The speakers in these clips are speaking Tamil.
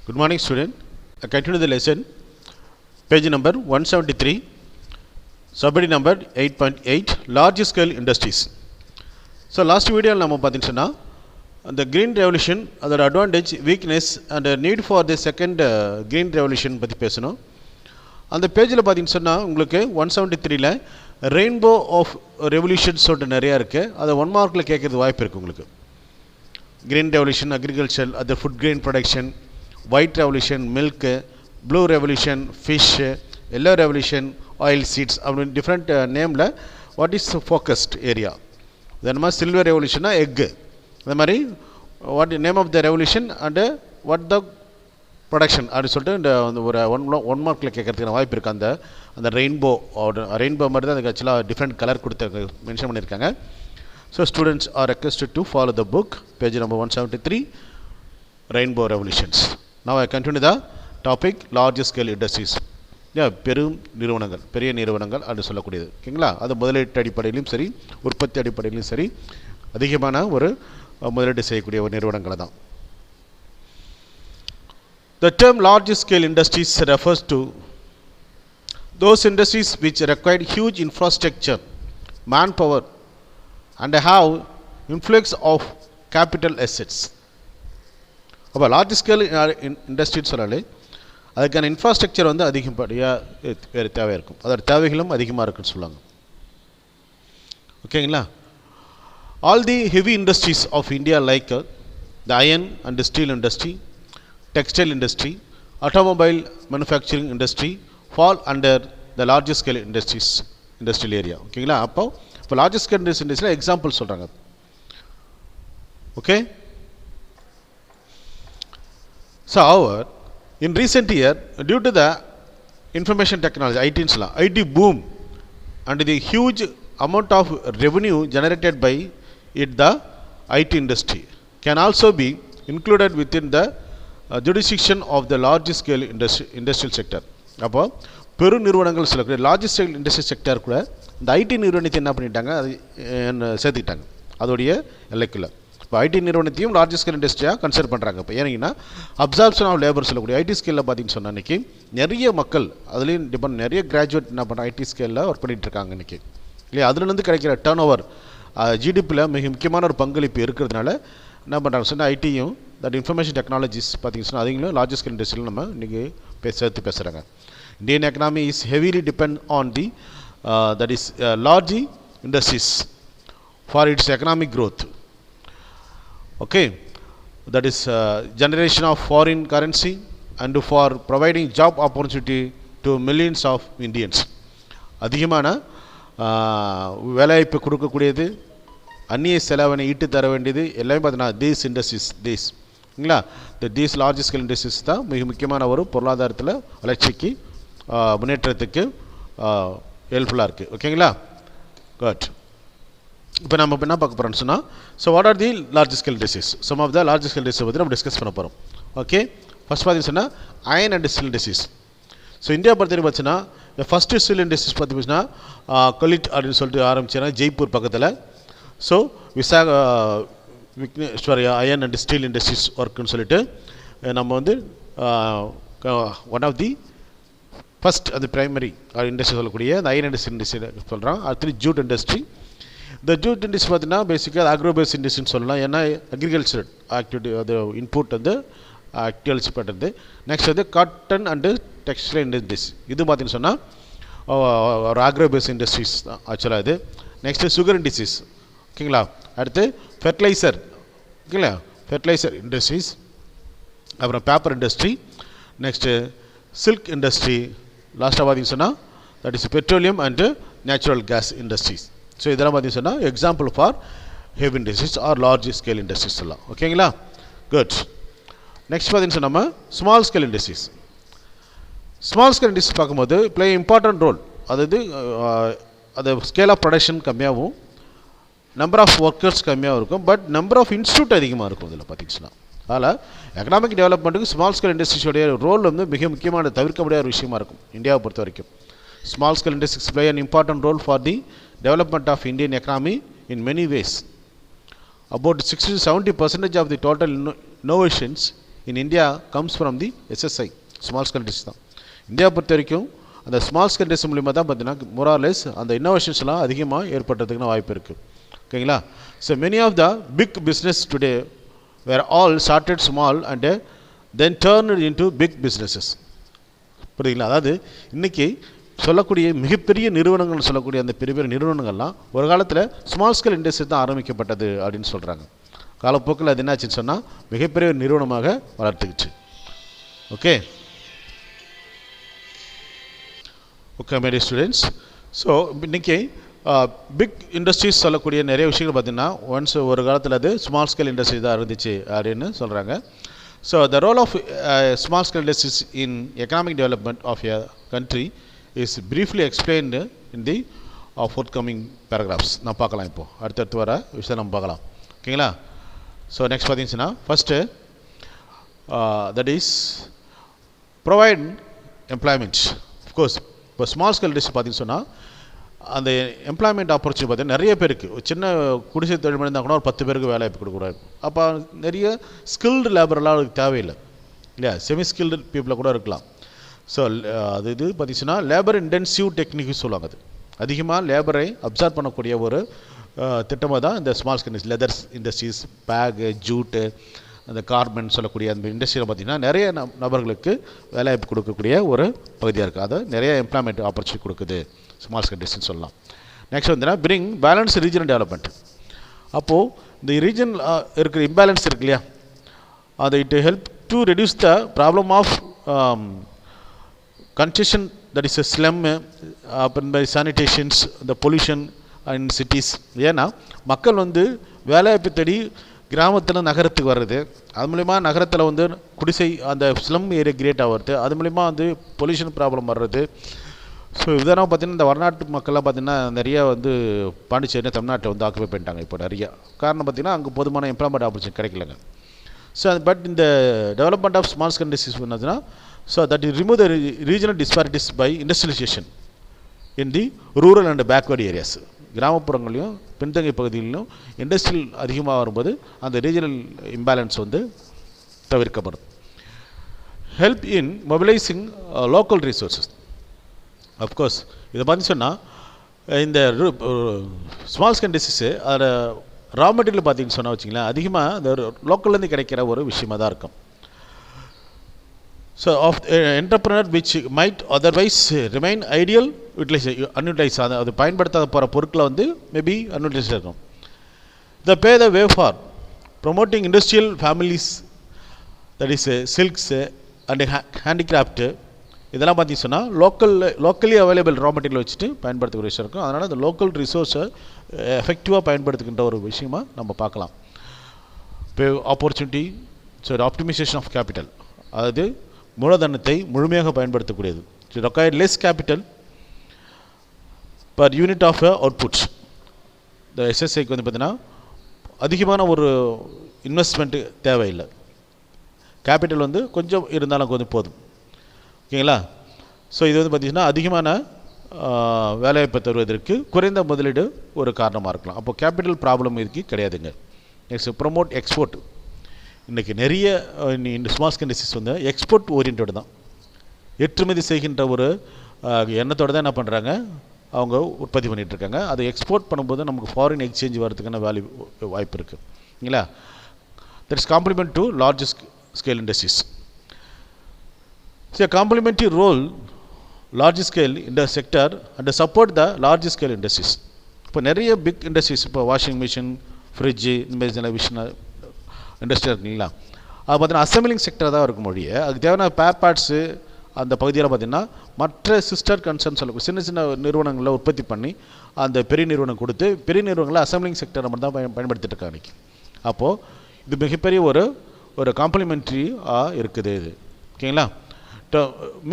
Good morning, student. I continue the lesson. Page number 173, subheading number 8.8, large scale industries. So last video நம்ம பார்த்தீங்கன்னா அந்த green revolution அதோட advantage, weakness and need for the second green revolution பற்றி பேசணும். அந்த பேஜில் பார்த்தீங்கன்னா உங்களுக்கு 173ல ரெயின்போ ஆஃப் ரெவல்யூஷன்ஸ் சொல்லிட்டு நிறையா இருக்குது. அதை 1 மார்க்கில் கேட்குறது வாய்ப்பு இருக்குது உங்களுக்கு. Green revolution, agriculture, other food grain production, white revolution, milk, blue revolution, fish, yellow revolution, oil seeds, அப்படி டிஃப்ரெண்ட் நேமில் what is focused area. Then மாதிரி சில்வர் ரெவல்யூஷனா எக்கு, இந்த மாதிரி what name of the revolution and what the production அப்படின்னு சொல்லிட்டு இந்த ஒரு ஒன் மார்க்கில் கேட்கறதுக்கு வாய்ப்பு இருக்குது. அந்த ரெயின்போ மாதிரி தான் அதுக்கு ஆக்சுவலாக டிஃப்ரெண்ட் கலர் கொடுத்து மென்ஷன் பண்ணியிருக்காங்க. So students are requested to follow the book, page number 173, Rainbow Revolutions. Now I continue the topic, large scale industries. பெரும் நிறுவனங்கள், பெரிய நிறுவனங்கள் அப்படின்னு சொல்லக்கூடியது. ஓகேங்களா? அது முதலீட்டு அடிப்படையிலும் சரி, உற்பத்தி அடிப்படையிலும் சரி, அதிகமான ஒரு முதலீடு செய்யக்கூடிய ஒரு நிறுவனங்களை தான். The term large scale industries refers to those industries which require huge infrastructure, manpower, and have influx of capital assets. அப்போ லார்ஜ் ஸ்கேல் இண்டஸ்ட்ரின்னு சொன்னாலே அதுக்கான இன்ஃப்ராஸ்ட்ரக்சர் வந்து அதிகப்படியாக தேவையாக இருக்கும், அதோட தேவைகளும் அதிகமாக இருக்குன்னு சொல்லுவாங்க. ஓகேங்களா? All the heavy industries of India like the iron and steel industry, textile industry, automobile manufacturing industry fall under the large scale industrial area. ஓகேங்களா? இப்போ லார்ஜ் ஸ்கேல் இண்டஸ்ட்ரியில் எக்ஸாம்பிள் சொல்கிறாங்க. Okay. So however, in recent year, due to the information technology, IT boom and the huge amount of revenue generated by it, the IT industry can also be included within the jurisdiction of the large scale industrial sector. அப்போ பெரு நிறுவனங்கள் சொல்லக்கூடிய லார்ஜ் ஸ்கேல் இண்டஸ்ட்ரியல் செக்டர் கூட இந்த ஐடி நிறுவனத்தை என்ன பண்ணிட்டாங்க, அது சேர்த்துக்கிட்டாங்க அதோடைய எல்லைக்குள்ள. இப்போ ஐடி நிறுவனத்தையும் லார்ஜ் ஸ்கேல் இண்டஸ்ட்ரியாக கன்சிடர் பண்ணுறாங்க. இப்போ ஏன்னா அப்சார்ப்ஷன் ஆஃப் லேபர் சொல்லக்கூடிய ஐடி ஸ்கேலில் பார்த்தீங்கன்னு சொன்னால் இன்றைக்கி நிறைய மக்கள் அதுலேயும் டிபெண்ட், நிறைய கிராஜுவேட் என்ன பண்ணுறாங்க ஐடி ஸ்கேலில் ஒர்க் பண்ணிகிட்டு இருக்காங்க இன்றைக்கி இல்லையா. அதுலேருந்து கிடைக்கிற டர்ன் ஓவர் ஜிடிபியில் மிக முக்கியமான ஒரு பங்களிப்பு இருக்கிறதுனால என்ன பண்ணுறாங்க சொன்னால் ஐடியும் தட் இன்ஃபர்மேஷன் டெக்னாலஜிஸ் பார்த்தீங்கன்னு சொன்னால் அதுங்களும் லார்ஜ் ஸ்கேல் இண்டஸ்ட்ரியில் நம்ம இன்றைக்கி சேர்த்து பேசுகிறாங்க. Indian economy is heavily depend on the that is large industries for its economic growth. Okay, that is generation of foreign currency and for providing job opportunity to millions of Indians. அதிகமான வேலைவாய்ப்பு கொடுக்கக்கூடியது, அந்நிய செலவினை ஈட்டு தர வேண்டியது எல்லாமே பார்த்தீங்கன்னா these industries, இல்லைங்களா, these large scale industries தான் மிக முக்கியமான ஒரு பொருளாதாரத்தில் வளர்ச்சிக்கு முன்னேற்றத்துக்கு ஹெல்ப்ஃபுல்லாக இருக்குது. ஓகேங்களா? குட். இப்போ நம்ம என்ன பார்க்க போகிறோம்னு சொன்னால், so what are the large scale industries, some of the large scale industry பற்றி நம்ம டிஸ்கஸ் பண்ண போகிறோம். ஓகே. ஃபஸ்ட் பார்த்தீங்கன்னு சொன்னால் iron and steel industries. So India பொறுத்தவரைக்கும் பார்த்தீங்கன்னா இந்த ஃபஸ்ட்டு ஸ்டீல் இண்டஸ்ட்ரீஸ் பார்த்தீங்கன்னா கொலிட் அப்படின்னு சொல்லிட்டு ஆரம்பிச்சேன்னா ஜெய்ப்பூர் பக்கத்தில். So Vigneshwari iron and steel industries ஒர்க்குன்னு சொல்லிட்டு நம்ம வந்து ஒன் ஆஃப் தி ஃபஸ்ட் அது ப்ரைமரி இண்டஸ்ட்ரி சொல்லக்கூடிய அந்த அயன் இண்டஸ்ட்ரி சொல்கிறோம். அடுத்து ஜூட் இண்டஸ்ட்ரி. இந்த ஜூட் இண்டஸ்ட்ரி பார்த்தீங்கன்னா பேசிக்காக அக்ரோபேஸ் இண்டஸ்ட்ரின்னு சொல்லலாம். ஏன்னா அக்ரிகல்ச்சர் ஆக்டிவிட்டி அது இன்புட் வந்து அக்ரிகல்ச்சர் பண்ணுறது. நெக்ஸ்ட் வந்து காட்டன் அண்டு டெக்ஸ்டைல் இண்டஸ்ட்ரீஸ், இது பார்த்தீங்கன்னு சொன்னால் ஒரு அக்ரோபேஸ் இண்டஸ்ட்ரீஸ் தான் ஆக்சுவலாக இது. Next sugar industries. ஓகேங்களா? அடுத்து ஃபெர்டிலைசர். ஓகேங்களா? Fertiliser industries. அப்புறம் paper industry. Next silk industry. லாஸ்ட்டாக பார்த்தீங்கன்னு சொன்னால் that is petroleum and natural gas industries. So இதெல்லாம் பார்த்தீங்கன்னு சொன்னால் example for heavy industries are large scale industries எல்லாம். ஓகேங்களா? குட். நெக்ஸ்ட் பார்த்தீங்கன்னு சொன்னால் நம்ம small scale industries. Small scale industries பார்க்கும்போது ப்ளே இம்பார்ட்டன்ட் ரோல். அதாவது அது ஸ்கேல் ஆஃப் ப்ரொடக்ஷன் கம்மியாகவும் நம்பர் ஆஃப் ஒர்க்கர்ஸ் கம்மியாகவும் இருக்கும், பட் நம்பர் ஆஃப் இன்ஸ்டியூட் அதிகமாக இருக்கும் இதில் பார்த்தீங்கன்னா. அதில் எக்கனாமிக் டெவலப்மெண்ட்டுக்கு ஸ்மால் ஸ்கேல் இண்டஸ்ட்ரீஸோடைய ரோல் வந்து மிக முக்கியமான தவிர்க்க முடியாத ஒரு விஷயமா இருக்கும் இந்தியாவை பொறுத்த வரைக்கும். Small scale industries play an important role for the development of Indian economy in many ways. About 60 to 70% of the total innovations in India comes from the SSI, small scale industries தான். இந்தியா பொறுத்த வரைக்கும் அந்த ஸ்மால் ஸ்கேல் இண்டஸ்ட்ரி மூலிமா தான் பார்த்தீங்கன்னா மோரார்லெஸ் அந்த இன்னோவேஷன்ஸ்லாம் அதிகமாக ஏற்படுறதுக்குன்னு வாய்ப்பு இருக்குது. ஓகேங்களா? So many of the big business today were all started small and then turned into big businesses. புரியுதுங்களா? அதாவது இன்றைக்கி சொல்லக்கூடிய மிகப்பெரிய நிறுவனங்கள் சொல்லக்கூடிய அந்த பெரிய பெரிய நிறுவனங்கள்லாம் ஒரு காலத்தில் ஸ்மால் ஸ்கேல் இண்டஸ்ட்ரி தான் ஆரம்பிக்கப்பட்டது அப்படின்னு சொல்கிறாங்க. காலப்போக்கில் அது என்னாச்சுன்னு சொன்னால் மிகப்பெரிய நிறுவனமாக வளர்த்துக்குச்சு. Okay okay my dear students. So இன்றைக்கி பிக் இண்டஸ்ட்ரீஸ் சொல்லக்கூடிய நிறைய விஷயங்கள் பார்த்திங்கன்னா ஒன்ஸ் ஒரு காலத்தில் அது ஸ்மால் ஸ்கேல் இண்டஸ்ட்ரி தான் இருந்துச்சு அப்படின்னு சொல்கிறாங்க. So the role of small scale industries in economic development of a country is briefly explained in the forthcoming paragraphs. நான் பார்க்கலாம் இப்போது அடுத்தடுத்து வர விஷயம் நம்ம பார்க்கலாம். ஓகேங்களா? ஸோ நெக்ஸ்ட் பார்த்தீங்கன்னா first that is provide employment. Of course இப்போ ஸ்மால் ஸ்கேல் இண்டஸ்ட்ரி பார்த்தீங்கன்னு சொன்னால் அந்த எம்ப்ளாய்மெண்ட் ஆப்பர்ச்சுனிட்டி பார்த்தீங்கன்னா நிறைய பேருக்கு சின்ன குடிசை தொழில் இருந்தால் கூட ஒரு 10 பேருக்கு வேலை வாய்ப்பு கொடுக்கூடாது. அப்போ நிறைய ஸ்கில்டு லேபர்லாம் அதுக்கு தேவையில்லை இல்லையா? செமி ஸ்கில்டு பீப்புளை கூட இருக்கலாம். ஸோ அது இது பார்த்திங்கன்னா லேபர் இன்டென்சிவ் டெக்னிக்னு சொல்லுவாங்க. அது அதிகமாக லேபரை அப்சர்வ் பண்ணக்கூடிய ஒரு திட்டமாக தான் இந்த small scale leathers industries, bag, jute, அந்த கார்மெண்ட் சொல்லக்கூடிய அந்த இண்டஸ்ட்ரியில் பார்த்திங்கன்னா நிறைய நபர்களுக்கு வேலைவாய்ப்பு கொடுக்கக்கூடிய ஒரு பகுதியாக இருக்குது. அதை நிறைய எம்ப்ளாய்மெண்ட் ஆப்பர்ச்சுனிட்டி கொடுக்குது ஸ்மால் ஸ்கேல் இண்டஸ்ட்ரின்னு சொல்லலாம். நெக்ஸ்ட் வந்துன்னா பிரிங் பேலன்ஸ் ரீஜனல் டெவலப்மெண்ட். அப்போது இந்த ரீஜன் இருக்கிற இம்பேலன்ஸ் இருக்கு இல்லையா, அது it help to reduce the problem of congestion, that is a slum, அப்புறம் by sanitations, the pollution in cities. ஏன்னா மக்கள் வந்து வேலைவாய்ப்பு தேடி கிராமத்தில் நகரத்துக்கு வர்றது, அது மூலிமா நகரத்தில் வந்து குடிசை அந்த ஸ்லம் ஏரியா கிரியேட் ஆகிறது, அது மூலிமா வந்து பொல்யூஷன் ப்ராப்ளம் வர்றது. ஸோ இதெல்லாம் பார்த்திங்கன்னா இந்த வடநாட்டு மக்கள்லாம் பார்த்திங்கன்னா நிறையா வந்து பாண்டிச்சேரி தமிழ்நாட்டில் வந்து ஆக்குபை பண்ணிட்டாங்க. இப்போ நிறையா காரணம் பார்த்திங்கன்னா அங்கே போதுமான எம்ப்ளாய்மெண்ட் ஆப்பர்ச்சுனிட்டி கிடைக்கலங்க. ஸோ பட் இந்த development of small scale industries என்னதுன்னா, so that you remove the regional disparities by industrialization in the rural and backward areas. கிராமப்புறங்களையும் பின்தங்கிய பகுதிகளிலும் இண்டஸ்ட்ரியல் அதிகமாக வரும்போது அந்த ரீஜனல் இம்பேலன்ஸ் வந்து தவிர்க்கப்படும். Help in mobilising local resources. Of course இதை பார்த்து சொன்னால் இந்த ஸ்மால் ஸ்கேல் இண்டஸ்ட்ரீஸு அதில் ரா மெட்டீரியல் பார்த்திங்கன்னு சொன்னால் வச்சிங்களேன் அதிகமாக அந்த லோக்கல்லேருந்து கிடைக்கிற ஒரு விஷயமாக தான் இருக்கும். So of entrepreneur which might otherwise remain ideal unutilized, அது பயன்படுத்தாத போகிற பொருட்களை வந்து மேபி அன்யூட்டிலைஸ் இருக்கும். The pay the way for promoting industrial families, that is silks and handicraft. இதெல்லாம் பார்த்தீங்கன்னு சொன்னால் லோக்கலி அவைலபிள் ரா மெட்டீரியல் வச்சுட்டு பயன்படுத்தக்கூடிய விஷயம் இருக்கும். அதனால் அந்த லோக்கல் ரிசோர்ஸை எஃபெக்டிவாக பயன்படுத்துகின்ற ஒரு விஷயமாக நம்ம பார்க்கலாம். Pay opportunity, so optimisation of capital, அதாவது மூலதனத்தை முழுமையாக பயன்படுத்தக்கூடியது. Required less capital per unit of outputs. இந்த எஸ்எஸ்ஐக்கு வந்து பார்த்திங்கன்னா அதிகமான ஒரு இன்வெஸ்ட்மெண்ட்டு தேவையில்லை, கேபிட்டல் வந்து கொஞ்சம் இருந்தாலும் கொஞ்சம் போதும். ஓகேங்களா? ஸோ இது வந்து பார்த்திங்கன்னா அதிகமான வேலைவாய்ப்பை தருவதற்கு குறைந்த முதலீடு ஒரு காரணமாக இருக்கலாம். அப்போது கேபிட்டல் ப்ராப்ளம் இதுக்கு கிடையாதுங்க. Next promote export. இன்றைக்கி நிறைய இந்த ஸ்மால் ஸ்கேல் இண்டஸ்ட்ரீஸ் வந்து எக்ஸ்போர்ட் ஓரியன்ட் தான், ஏற்றுமதி செய்கின்ற ஒரு எண்ணத்தோடு தான் என்ன பண்ணுறாங்க, அவங்க உற்பத்தி பண்ணிகிட்ருக்காங்க. அதை எக்ஸ்போர்ட் பண்ணும்போது நமக்கு ஃபாரின் எக்ஸ்சேஞ்ச் வரதுக்கான வாய்ப்பு இருக்குது. இல்லைங்களா? That is complement to large scale industries. So complementary role large scale இந்த sector and support the large scale industries. இப்போ நிறைய பிக் இண்டஸ்ட்ரீஸ், இப்போ வாஷிங் மிஷின், ஃப்ரிட்ஜு, இந்த மாதிரி சில விஷயம் இண்டஸ்ட்ரி இருக்குங்களா, அது பார்த்தீங்கன்னா அசம்பிளிங் செக்டர் தான் இருக்கும் மொழியை. அதுக்கு தேவையான பேர் பார்ட்ஸு அந்த பகுதியில் பார்த்திங்கன்னா மற்ற சிஸ்டர் கன்சர்ன் சொல்லக்கூடிய சின்ன சின்ன நிறுவனங்களில் உற்பத்தி பண்ணி அந்த பெரிய நிறுவனம் கொடுத்து பெரிய நிறுவனங்களில் அசம்பிளிங் செக்டரை மட்டும் தான் பயன்படுத்திட்டு இருக்காங்க இன்றைக்கி. அப்போது இது மிகப்பெரிய ஒரு காம்ப்ளிமெண்ட்ரியாக இருக்குது இது. ஓகேங்களா? To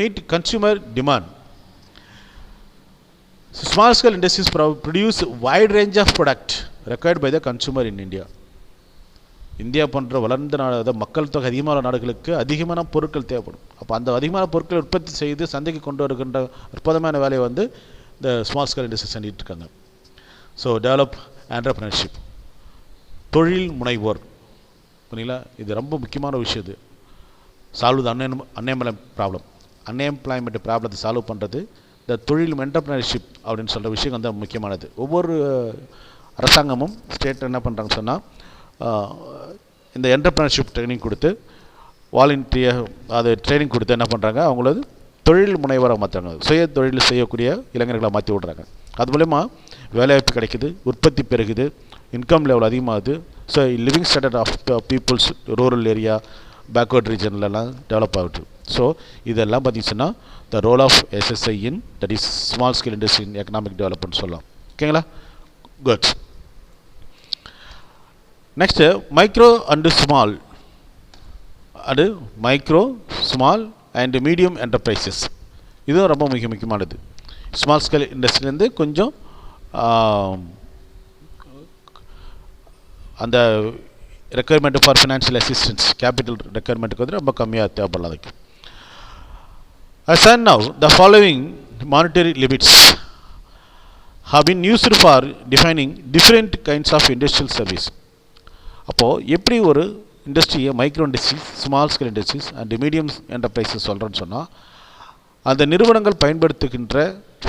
meet consumer demand, small scale industries produce wide range of product required by the consumer in India. India போன்ற வளர்ந்த நாடு, மக்கள் தொகை அதிகமான நாடுகளுக்கு அதிகமான பொருட்கள் தேவைப்படும். அப்போ அந்த அதிகமான பொருட்களை உற்பத்தி செய்து சந்தைக்கு கொண்டு வருகின்ற அற்புதமான வேலையை வந்து இந்த ஸ்மால் ஸ்கேல் இண்டஸ்ட்ரீஸ் பண்ணிட்டு இருக்காங்க. ஸோ டெவலப் ஆண்டர்பிரினர்ஷிப், தொழில் முனைவோர். புரியுங்களா? இது ரொம்ப முக்கியமான விஷயம். இது solve the unemployment problem. Unemployment ப்ராப்ளத்தை சால்வ் பண்ணுறது இந்த தொழில் என்டர்பிரினர்ஷிப் அப்படின்னு சொல்கிற விஷயம் வந்து முக்கியமானது. ஒவ்வொரு அரசாங்கமும் ஸ்டேட் என்ன பண்ணுறாங்கன்னு சொன்னால் இந்த என்டர்பிரினர்ஷிப் ட்ரைனிங் கொடுத்து வாலண்டியர் அது ட்ரைனிங் கொடுத்து என்ன பண்ணுறாங்க, அவங்களது தொழில் முனைவராக மாற்றுறாங்க. சுய தொழில் செய்யக்கூடிய இளைஞர்களை மாற்றி விட்றாங்க. அது மூலமா வேலைவாய்ப்பு கிடைக்குது, உற்பத்தி பெருகுது, இன்கம் லெவல் அதிகமாகுது. So living standard of peoples rural area backward ரீஜன்லலாம் டெவலப் ஆகுது. ஸோ இதெல்லாம் பார்த்தீங்கன்னா the role of SSI in that is small scale industry in economic development சொல்லலாம். ஓகேங்களா? Good. Next micro and small அது micro small and medium enterprises. இதுவும் ரொம்ப முக்கியமானது. ஸ்மால் ஸ்கேல் இண்டஸ்ட்ரியிலேருந்து கொஞ்சம் அந்த requirement for financial assistance capital ரெக்குயர்மெண்ட்டுக்கு வந்து ரொம்ப கம்மியாக தேவைப்படலாம். அதுக்கு as and now the following monetary limits have been used for defining different kinds of industrial service. அப்போது எப்படி ஒரு இண்டஸ்ட்ரியை micro industries, small scale industries and medium enterprises சொல்கிறேன்னு சொன்னால் அந்த நிறுவனங்கள் பயன்படுத்துகின்ற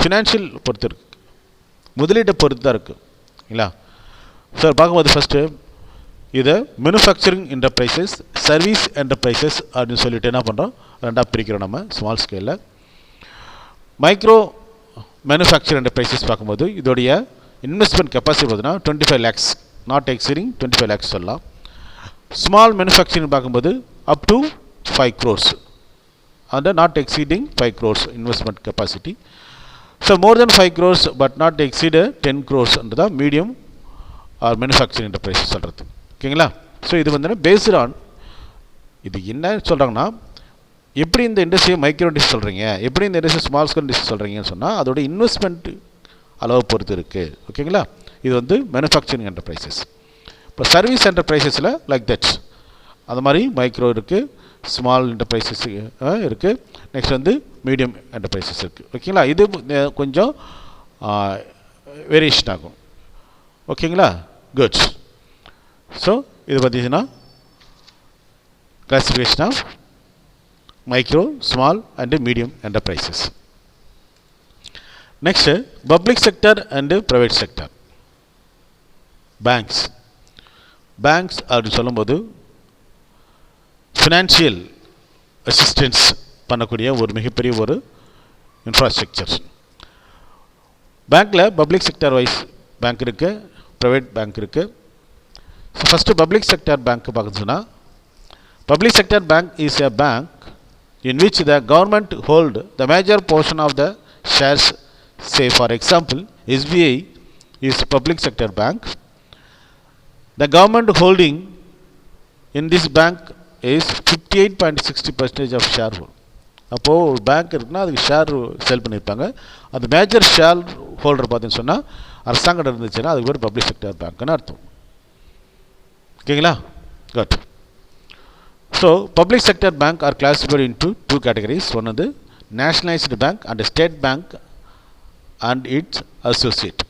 ஃபினான்ஷியல் பொறுத்து இருக்குது, முதலீட்டை பொறுத்து தான் இருக்குது. இல்லைங்களா? சார் பார்க்கும்போது ஃபஸ்ட்டு இதை மேனுஃபேக்சரிங் என்டர்பிரைசஸ், சர்வீஸ் என்டர்பிரைசஸ் அப்படின்னு சொல்லிட்டு என்ன பண்ணுறோம், ரெண்டாக பிரிக்கிறோம் நம்ம ஸ்மால் ஸ்கேலில். மைக்ரோ மேனுஃபேக்சரிங் என்டர்பிரைசஸ் பார்க்கும்போது இதோடைய இன்வெஸ்ட்மெண்ட் கெப்பாசிட்டி பார்த்தீங்கன்னா 25 lakhs, நாட் எக்ஸீடிங் 25 lakhs சொல்லலாம். ஸ்மால் மேனுஃபேக்சரிங் பார்க்கும்போது up to 5 crores and not exceeding 5 crores investment capacity. So more than 5 crores but not exceed 10 crores under the medium or manufacturing enterprise சொல்கிறது. ஓகேங்களா? ஸோ இது வந்து பேஸ்ட் ஆன் இது என்ன சொல்கிறாங்கன்னா, எப்படி இந்த இண்டஸ்ட்ரியை மைக்ரோ இண்டஸ்ட்ரி சொல்கிறீங்க, எப்படி இந்த இண்டஸ்ட்ரி ஸ்மால் ஸ்கேல் இண்டஸ்ட்ரி சொல்கிறீங்கன்னு சொன்னால் அதோட இன்வெஸ்ட்மெண்ட் அளவு பொறுத்து இருக்குது. ஓகேங்களா? இது வந்து மேனுஃபேக்சரிங் என்டர்பிரைசஸ். இப்போ சர்வீஸ் என்டர்பிரைசஸில் லைக் தட் அது மாதிரி மைக்ரோ இருக்குது, ஸ்மால் என்டர்பிரைசஸ் இருக்குது, நெக்ஸ்ட் வந்து மீடியம் என்டர்பிரைசஸ் இருக்குது. ஓகேங்களா? இது கொஞ்சம் வேரியேஷன் ஆகும். ஓகேங்களா? குட். ஸோ இது பார்த்தீங்கன்னா classification of micro, small and medium enterprises. Next public sector and private sector. Banks அப்படின்னு சொல்லும்போது ஃபினான்ஷியல் அசிஸ்டன்ஸ் பண்ணக்கூடிய ஒரு மிகப்பெரிய ஒரு இன்ஃப்ராஸ்ட்ரக்சர். பேங்க்கில் பப்ளிக் செக்டர் வைஸ் பேங்க் இருக்குது, ப்ரைவேட் பேங்க் இருக்குது. So first public sector bank பார்க்குறதுன்னா, public sector bank is a bank in which the government hold the major portion of the shares. Say for example SBI is public sector bank. The government holding in this bank is 58.60% of sharehold. அப்போது ஒரு பேங்க் இருக்குன்னா அதுக்கு ஷேர் செல் பண்ணியிருப்பாங்க. அது மேஜர் ஷேர் ஹோல்டர் பார்த்தீங்கன்னு சொன்னால் அரசாங்கம் இருந்துச்சுன்னா அதுக்கு பேர் பப்ளிக் செக்டர் பேங்க்னு அர்த்தம். ஓகேங்களா? Good. So public sector bank are classified into two categories. One is the nationalized bank and state bank and its associate.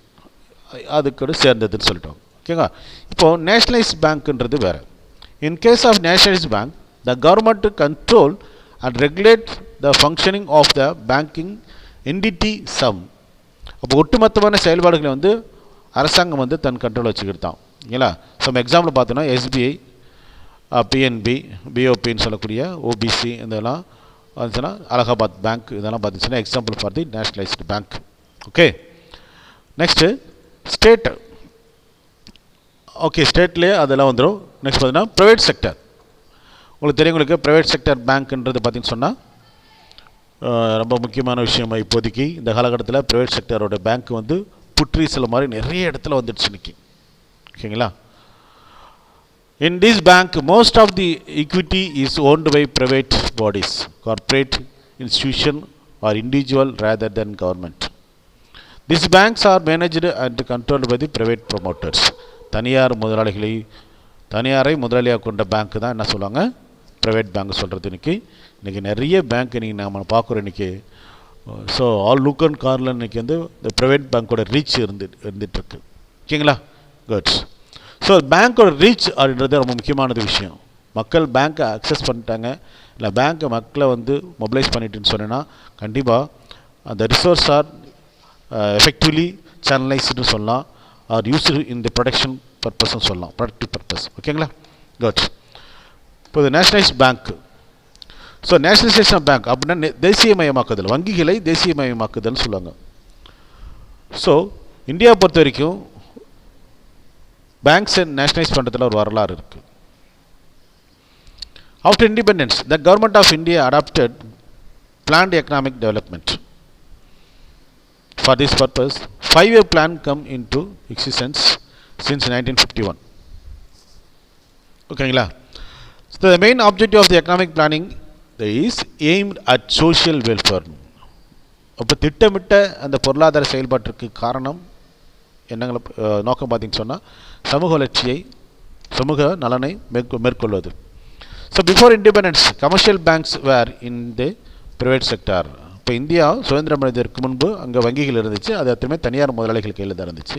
அதுக்கு சேர்ந்ததுன்னு சொல்லிட்டோம். ஓகேங்களா? இப்போது நேஷ்னலைஸ்ட் பேங்க்ன்றது வேறு. In case of nationalised bank the government control and regulate the functioning of the banking entity some. அப்போ ஒட்டுமொத்தமான செயல்பாடுகளை வந்து அரசாங்கம் வந்து தன் கண்ட்ரோல் வச்சுக்கிட்டு தான். ஓகேங்களா? சம் எக்ஸாம்பிள் பார்த்தோன்னா எஸ்பிஐ, பிஎன்பி, பிஓபின்னு சொல்லக்கூடிய ஓபிசி இதெல்லாம் வந்துச்சுன்னா அலகாபாத் பேங்க் இதெல்லாம் பார்த்துச்சுன்னா example for the nationalised bank. Okay. Next state. Okay, ஸ்டேட்லேயே அதெல்லாம் வந்துடும். நெக்ஸ்ட் பார்த்தீங்கன்னா ப்ரைவேட் செக்டர். உங்களுக்கு தெரியும், உங்களுக்கு ப்ரைவேட் செக்டர் பேங்க்ன்றது பார்த்திங்கன்னு சொன்னால் ரொம்ப முக்கியமான விஷயம். இப்போதைக்கு இந்த காலகட்டத்தில் ப்ரைவேட் செக்டரோட பேங்க் வந்து புற்றீசல் மாதிரி நிறைய இடத்துல வந்துடுச்சு இன்றைக்கி. ஓகேங்களா? In this bank, most of the equity is owned by private bodies, corporate institution or individual rather than government. These banks are managed and controlled by the private promoters. தனியாரை முதலாளியாக கொண்ட பேங்க் தான் என்ன சொல்லுவாங்க, ப்ரைவேட் பேங்க் சொல்கிறது. இன்றைக்கி நிறைய பேங்க் இன்றைக்கி நம்ம பார்க்குறோம் இன்றைக்கி. ஸோ ஆல் லுக் அண்ட் கார்ல இன்றைக்கி வந்து இந்த ப்ரைவேட் பேங்க்கோட ரீச் இருந்துகிட்ருக்கு. ஓகேங்களா? குட்ஸ். ஸோ பேங்க்கோட ரீச் அப்படின்றது ரொம்ப முக்கியமானது விஷயம். மக்கள் பேங்க்கை அக்சஸ் பண்ணிட்டாங்க, இல்லை பேங்க் மக்களை வந்து மொபிலைஸ் பண்ணிட்டுன்னு சொன்னேன்னா கண்டிப்பாக அந்த ரிசோர்ஸ் ஆர் எஃபெக்டிவ்லி சேனலைஸ்டு சொல்லலாம், are used in the production பர்பஸ்ன்னு சொல்லலாம், ப்ரொடக்டிவ் பர்பஸ். ஓகேங்களா? குட். இப்போ இது nationalise bank. So nationalisation of bank அப்படின்னா தேசியமயமாக்குதல், வங்கிகளை தேசியமயமாக்குதல்னு சொல்லுவாங்க. ஸோ இந்தியாவை பொறுத்த வரைக்கும் பேங்க்ஸை நேஷனலைஸ் பண்ணுறதுல ஒரு வரலாறு இருக்குது. After independence the government of India adopted planned economic development. For this purpose, 5-year plan come into existence since 1951. Okay, so the main objective of the economic planning is aimed at social welfare. அப்போ திட்டமிட்ட அந்த பொருளாதார செயல்பாட்டிற்கு காரணம் என்னங்களை நோக்கம் பார்த்தீங்கன்னு சொன்னால் சமூக வளர்ச்சியை, சமூக நலனை மேற்கொள்வது. So before independence commercial banks were in the private sector. இப்போ இந்தியா சுதந்திரம் அடைவதற்கு முன்பு அங்கே வங்கிகள் இருந்துச்சு, அது அத்தனை தனியார் முதலாளிகள் கையில் தான் இருந்துச்சு.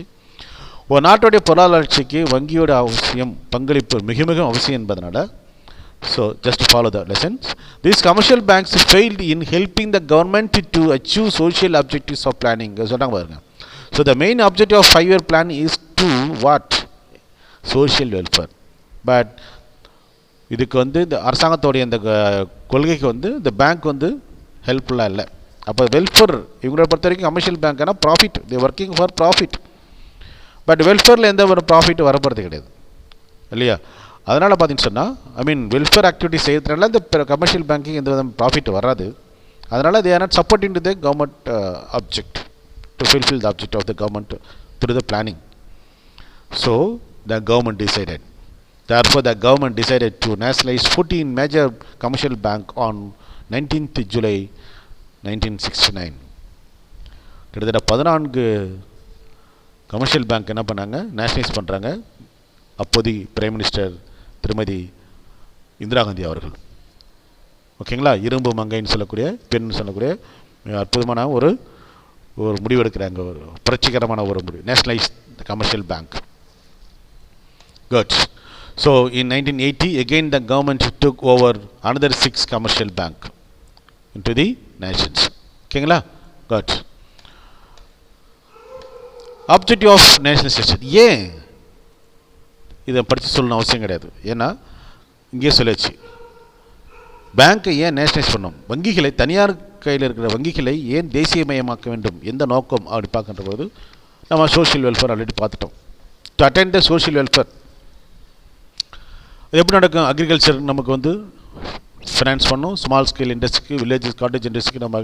ஒரு நாட்டுடைய பொருளாதார வளர்ச்சிக்கு வங்கியோட அவசியம், பங்களிப்பு மிக மிக அவசியம் என்பதனால so just follow the lessons. These commercial banks failed in helping the government to achieve social objectives of planning சொன்னாங்க பாருங்க. So the main objective of 5-year plan is to what? Social welfare. But இதுக்கு வந்து இந்த அரசாங்கத்தோடைய இந்த கொள்கைக்கு வந்து இந்த பேங்க் வந்து ஹெல்ப்ஃபுல்லாக இல்லை. அப்போ வெல்ஃபேர் இவங்களை பொறுத்த வரைக்கும் கமர்ஷியல் பேங்க்னா profit, the working for profit. But வெல்ஃபேரில் எந்த ஒரு ப்ராஃபிட் வரப்போகிறது கிடையாது இல்லையா? அதனால் பார்த்தீங்கன்னு சொன்னால் வெல்ஃபேர் ஆக்டிவிட்டி செய்யறதுனால இந்த கமர்ஷியல் பேங்கிங் எந்த விதம் ப்ராஃபிட் வராது. அதனால் they are not supporting to the government object to fulfill the object of the government through the planning. So the government decided. Therefore, the government decided to nationalize 14 major commercial bank on 19th July 1969. கிட்டத்தட்ட 14 கமர்ஷியல் பேங்க் என்ன பண்ணாங்க? நேஷனலைஸ் பண்ணுறாங்க. அப்போதி பிரைம் மினிஸ்டர் திருமதி இந்திரா காந்தி அவர்கள். ஓகேங்களா? இரும்பு மங்கைன்னு சொல்லக்கூடிய, பெண் சொல்லக்கூடிய அற்புதமான ஒரு முடிவு எடுக்கிறாங்க, ஒரு புரட்சிகரமான ஒரு முடிவு. Nationalise commercial bank. Good. So in 1980 again the government took over another 6 commercial bank into the nations. ஓகேங்களா? குட். ஆப்ஜெக்டிவ் ஆஃப் நேஷனலைசேஷன் ஏன் இதை படித்து சொல்லணும் அவசியம் கிடையாது. ஏன்னா இங்கே சொல்லிச்சு பேங்க்கை ஏன் நேஷனலைஸ் பண்ணணும், வங்கிகளை தனியார் கையில் இருக்கிற வங்கிகளை ஏன் தேசியமயமாக்க வேண்டும், எந்த நோக்கம் அப்படி பார்க்கின்ற போது நம்ம சோஷியல் வெல்ஃபேர் ஆல்ரெடி பார்த்துட்டோம். To attend the social welfare எப்படி நடக்கும்? அக்ரிகல்ச்சர் நமக்கு வந்து ஃபைனான்ஸ் பண்ணணும், ஸ்மால் ஸ்கேல் இண்டஸ்ட்ரிக்கு, வில்லேஜஸ் காட்டேஜ் இண்டஸ்ட்ரிக்கு நம்ம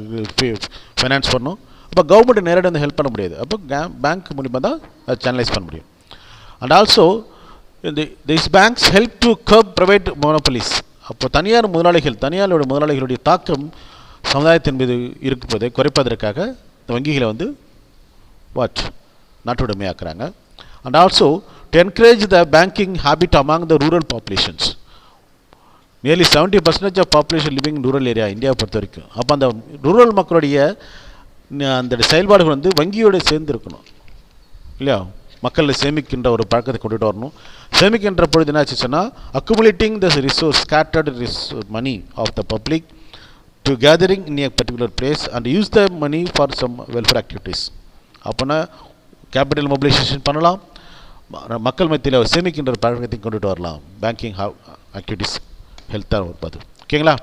ஃபைனான்ஸ் பண்ணணும். அப்போ கவர்மெண்ட் நேரடி வந்து ஹெல்ப் பண்ண முடியாது. அப்போ பேங்க் மூலிமா தான் அதை சேனலைஸ் பண்ண முடியும். And also these banks help to curb private monopolies. அப்போ தனியார் முதலாளிகளுடைய தாக்கம் சமுதாயத்தின் மீது இருப்பதை குறைப்பதற்காக இந்த வங்கிகளை வந்து நாட்டுடைமையாக்குறாங்க. And also to encourage the banking habit among the rural populations. Nearly 70% of population living in rural area இந்தியாவை பொறுத்த வரைக்கும். அப்போ அந்த ரூரல் மக்களுடைய அந்த செயல்பாடுகள் வந்து வங்கியோடு சேர்ந்து இருக்கணும் இல்லையா? மக்களை சேமிக்கின்ற ஒரு பழக்கத்தை கொண்டுட்டு வரணும். சேமிக்கின்ற பொழுது என்னாச்சு சொன்னால் accumulating the resource scattered money of the public to gathering in a particular place and use the money for some welfare activities. அப்போனா கேபிட்டல் மொபிலைசேஷன் பண்ணலாம், மக்கள் மத்தியில் சேமிக்கின்ற பழக்கத்தை கொண்டுட்டு வரலாம். பேங்கிங் ஆக்டிவிட்டீஸ் ஹெல்த்தாக இருப்பது. ஓகேங்களா?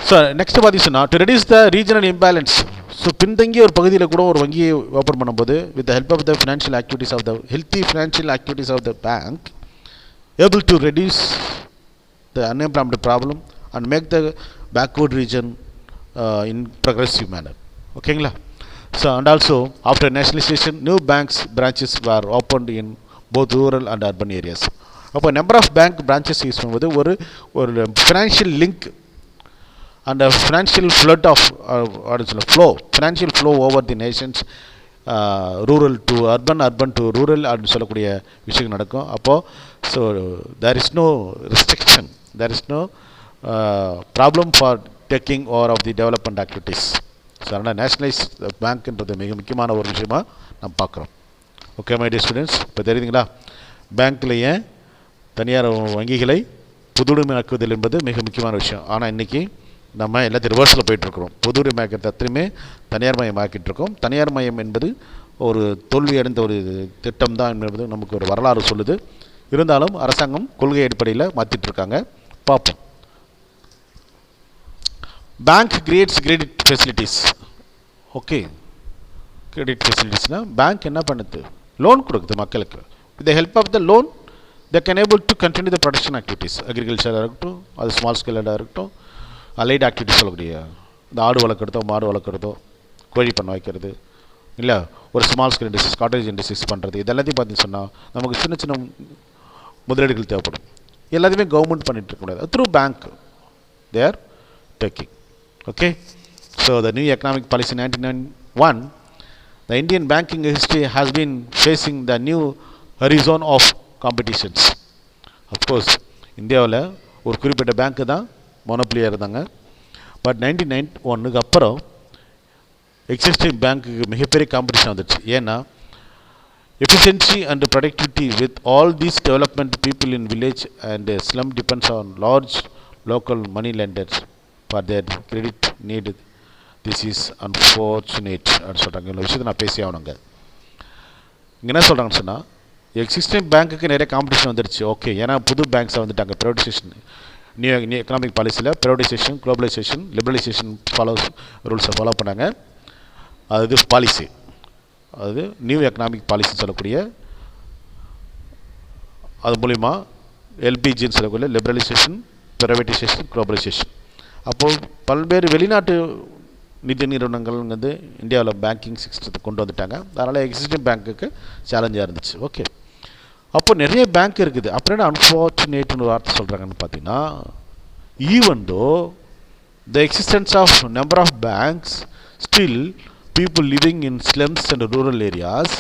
ஸோ நெக்ஸ்ட் பார்த்தீங்கன்னா to reduce the regional imbalance. So பின்தங்கிய ஒரு பகுதியில் கூட ஒரு வங்கியை ஓப்பன் பண்ணும்போது with the help of the financial activities of the healthy financial activities of the bank able to reduce the unemployment problem and make the backward region in progressive manner. ஓகேங்களா? So and also after nationalisation new banks branches were opened in both rural and urban areas. அப்போ number of bank branches use பண்ணும்போது ஒரு financial link and a financial flood of financial flow over the nations, rural to urban, urban to rural அப்படின்னு சொல்லக்கூடிய விஷயம் நடக்கும். அப்போது so there is no restriction, there is no problem for taking over of the development activities. So அதனால் நேஷனலைஸ் பேங்க்ன்றது மிக முக்கியமான ஒரு விஷயமாக நம்ம பார்க்குறோம். ஓகே மை டியர் ஸ்டூடெண்ட்ஸ், இப்போ தெரியுதுங்களா பேங்க்கில் ஏன் தனியார் வங்கிகளை பொதுவுடைமையாக்குதல் என்பது மிக முக்கியமான விஷயம். ஆனால் இன்றைக்கி நம்ம எல்லாத்தையும் ரிவர்ஸில் போயிட்டுருக்குறோம். பொதுவுடைமையாக்கிறது அத்தனையுமே தனியார் மயமாக்கிட்டு இருக்கோம். தனியார் மயம் என்பது ஒரு தோல்வி அடைந்த ஒரு திட்டம் தான் என்பது நமக்கு ஒரு வரலாறு சொல்லுது. இருந்தாலும் அரசாங்கம் கொள்கை அடிப்படையில் மாற்றிட்டுருக்காங்க. பார்ப்போம். Bank creates credit facilities. Okay, credit ஃபெசிலிட்டிஸ்னால் பேங்க் என்ன பண்ணுது? லோன் கொடுக்குது மக்களுக்கு. With the help of the loan they can able to continue the production activities. அக்ரிகல்ச்சராக இருக்கட்டும், அது ஸ்மால் ஸ்கேலாக இருக்கட்டும், அலைட் ஆக்டிவிட்டிஸ் சொல்லக்கூடிய இந்த ஆடு வளர்க்குறதோ மாடு வளர்க்குறதோ கோழி பண்ண வைக்கிறது, இல்லை ஒரு small scale industries cottage industries பண்ணுறது, இது எல்லாத்தையும் பார்த்தீங்கன்னு சொன்னால் நமக்கு சின்ன சின்ன முதலீடுகள் தேவைப்படும். எல்லாத்தையுமே கவர்மெண்ட் பண்ணிகிட்டு இருக்க முடியாது. Through bank they are taking. Okay, so the new economic policy 1991, the Indian banking history has been facing the new horizon of competitions. Of course இந்தியாவில் ஒரு குறிப்பிட்ட பேங்க்கு தான் மொனோப்ளியாக இருந்தாங்க. பட் 1991 அப்புறம் எக்ஸிஸ்டிங் பேங்க்குக்கு மிகப்பெரிய காம்படிஷன் வந்துடுச்சு. ஏன்னா efficiency and productivity with all these development people in village and slum depends on large local money lenders for their credit need. This is unfortunate அப்படின்னு சொல்கிறாங்க. இந்த விஷயத்தை நான் பேசி ஆகணுங்க. இங்கே என்ன சொல்கிறாங்கன்னு சொன்னால், எக்ஸிஸ்டிங் பேங்க்குக்கு நிறைய காம்படிஷன் வந்துடுச்சு. ஓகே, ஏன்னா புது பேங்க்ஸை வந்துட்டாங்க. ப்ரைவேடைசேஷன், நியூ எக்கனாமிக் பாலிசியில் ப்ரைவேடைசேஷன், குளோபலைசேஷன், லிபரலைசேஷன் ரூல்ஸை ஃபாலோ பண்ணாங்க. அது பாலிசி, அது நியூ எக்கனாமிக் பாலிசின்னு சொல்லக்கூடிய அது மூலிமா எல்பிஜின்னு சொல்லக்கூடிய லிபரலைசேஷன், ப்ரைவேடைசேஷன், குளோபலைசேஷன். அப்போது பல்வேறு வெளிநாட்டு நிதி நிறுவனங்கள் வந்து இந்தியாவில் பேங்கிங் சிஸ்டத்தை கொண்டு வந்துட்டாங்க. அதனால் எக்ஸிஸ்டிங் பேங்க்குக்கு சேலஞ்சாக இருந்துச்சு. ஓகே, அப்போ நிறைய பேங்க் இருக்குது. அப்புறம் அன்ஃபார்ச்சுனேட்னு ஒரு வார்த்தை சொல்கிறாங்கன்னு பார்த்தீங்கன்னா, even though the existence of number of banks, still people living in slums and rural areas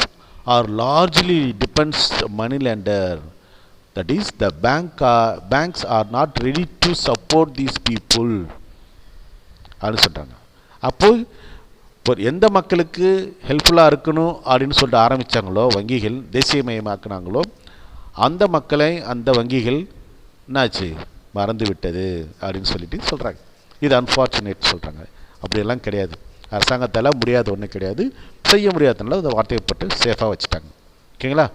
are largely depends money lender. That is, the banks are not ready to support these people. அப்படின்னு சொல்கிறாங்க. அப்போது இப்போ எந்த மக்களுக்கு ஹெல்ப்ஃபுல்லாக இருக்கணும் அப்படின்னு சொல்லிட்டு ஆரம்பித்தாங்களோ வங்கிகள், தேசியமயமாக்குனாங்களோ, அந்த மக்களை அந்த வங்கிகள் என்னாச்சு மறந்து விட்டது அப்படின்னு சொல்லிட்டு சொல்கிறாங்க. இது அன்ஃபார்ச்சுனேட் சொல்கிறாங்க. அப்படியெல்லாம் கிடையாது. அரசாங்கத்தால் முடியாத ஒன்றும் கிடையாது. செய்ய முடியாதனால அந்த வார்த்தையை போட்டு சேஃபாக வச்சுட்டாங்க. ஓகேங்களா?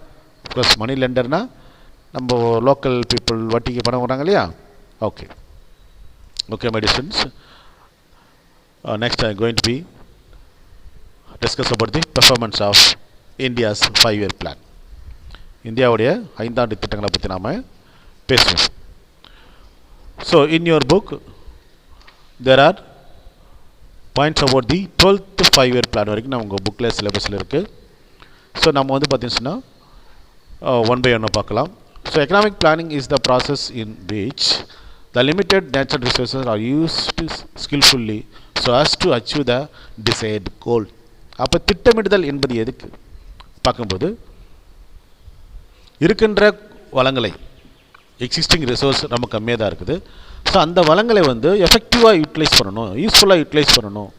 ப்ளஸ் மணி லெண்டர்னால் நம்ம லோக்கல் பீப்புள் வட்டிக்கு பணம் வராங்க இல்லையா? Okay okay my dear students, next I am going to be discuss about the performance of India's 5-year plan. இந்தியாவுடைய 5 ஆண்டு திட்டங்களை பற்றி நாம் பேசுவோம். So in your book there are points about the 12th 5-year plan வரைக்கும் நம்ம உங்கள் புக்கில் சிலபஸில் இருக்குது. ஸோ நம்ம வந்து பார்த்தீங்கன்னா ஒன் பை ஒன்று பார்க்கலாம். So economic planning is the process in which the limited natural resources are used skillfully so as to achieve the desired goal. அப்போ திட்டமிடுதல் என்பது எதுக்கு பார்க்கும்போது, இருக்கின்ற வளங்களை, எக்ஸிஸ்டிங் ரிசோர்ஸ் நம்ம கம்மியாக தான் இருக்குது. ஸோ அந்த வளங்களை வந்து எஃபெக்டிவாக யூட்டிலைஸ் பண்ணணும், யூஸ்ஃபுல்லாக யூட்டிலைஸ் பண்ணணும்,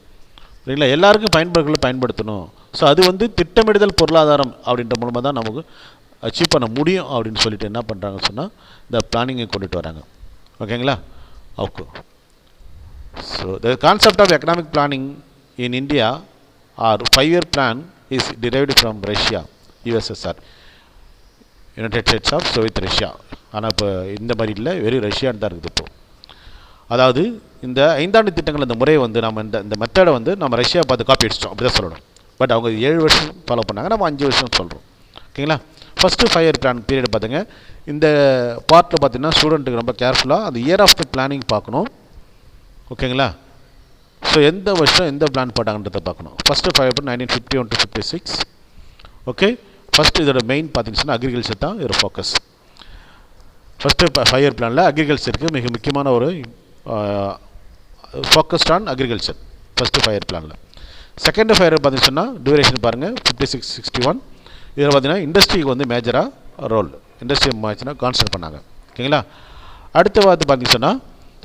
சரிங்களா? எல்லாருக்கும் பயன்படுத்தணும். ஸோ அது வந்து திட்டமிடுதல் பொருளாதாரம் அப்படின்ற மூலமாக தான் நமக்கு அச்சீவ் பண்ண முடியும் அப்படின்னு சொல்லிட்டு என்ன பண்ணுறாங்கன்னு சொன்னால் இந்த பிளானிங்கை கொண்டுட்டு வராங்க. ஓகேங்களா? Okay. So the concept of economic planning in India or 5-year plan is derived from Russia, USSR, United States of Soviet Russia. ஆனால் இப்போ இந்த மாதிரி இல்லை, வெறும் ரஷ்யான்னு தான் இருக்குது இப்போது. அதாவது இந்த 5 ஆண்டு திட்டங்கள் இந்த முறையை வந்து நம்ம இந்த மெத்தடை வந்து நம்ம ரஷ்யா பார்த்து காப்பி அடிச்சிட்டோம், அப்படி தான் சொல்லணும். பட் அவங்க 7 வருஷம் ஃபாலோ பண்ணாங்க, நம்ம 5 வருஷம் சொல்கிறோம். ஓகேங்களா? ஃபஸ்ட்டு 5-year பிளான் பீரியட் பார்த்துங்க. இந்த பார்ட்டில் பார்த்தீங்கன்னா ஸ்டூடெண்ட்டுக்கு ரொம்ப கேர்ஃபுல்லாக அந்த இயர் ஆஃப் த பிளானிங் பார்க்கணும். ஓகேங்களா? ஸோ எந்த வருஷம் எந்த பிளான் போட்டாங்கன்றதை பார்க்கணும். First 5-year 1951 to 56. Okay, first இதோட மெயின் பார்த்தீங்கன்னா அக்ரிகல்ச்சர் தான் இதோட ஃபோக்கஸ். ஃபஸ்ட்டு 5-year பிளானில் அக்ரிகல்ச்சருக்கு மிக முக்கியமான ஒரு focused on agriculture first 5-year பிளானில். செகண்ட் 5-year பார்த்தீங்கன்னா டியூரேஷன் பாருங்கள் 56-61. இதில் பார்த்தீங்கன்னா இண்டஸ்ட்ரிக்கு வந்து மேஜராக ரோல், இண்டஸ்ட்ரி மேட்ச்னா கான்சன்ட்ரேட் பண்ணாங்க. ஓகேங்களா? அடுத்த பார்த்து பார்த்தீங்கன்னா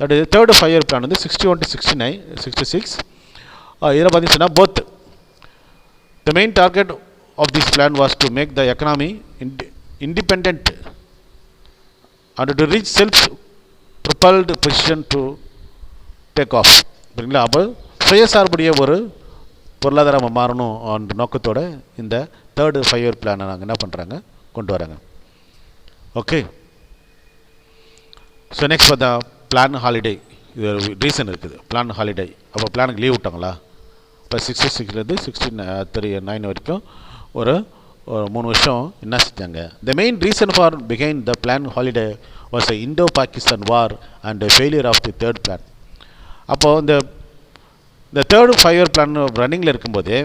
that is third 5-year plan வந்து 61 to 66. இதில் பார்த்தீங்கன்னா both the main target of this plan was to make the economy independent and to reach self propelled position to take off. சரிங்களா? அப்போ சுயசார்புடைய ஒரு பொருளாதாரம் மாறணும் என்ற நோக்கத்தோட இந்த தேர்டு 5 இயர் பிளானை நாங்கள் என்ன பண்ணுறாங்க கொண்டு வராங்க. ஓகே. ஸோ நெக்ஸ்ட் பார்த்தா பிளான் ஹாலிடே. இது ஒரு ரீசன் இருக்குது. பிளான் ஹாலிடே அப்போ பிளானுக்கு லீவ் விட்டாங்களா? இப்போ 66லேருந்து 69 வரைக்கும் ஒரு 3 வருஷம் என்ன செஞ்சாங்க? The main reason for behind the plan holiday was the Indo Pakistan war and failure of the third plan. அப்போது இந்த தேர்டு 5 இயர் பிளான் ரன்னிங்கில் இருக்கும்போதே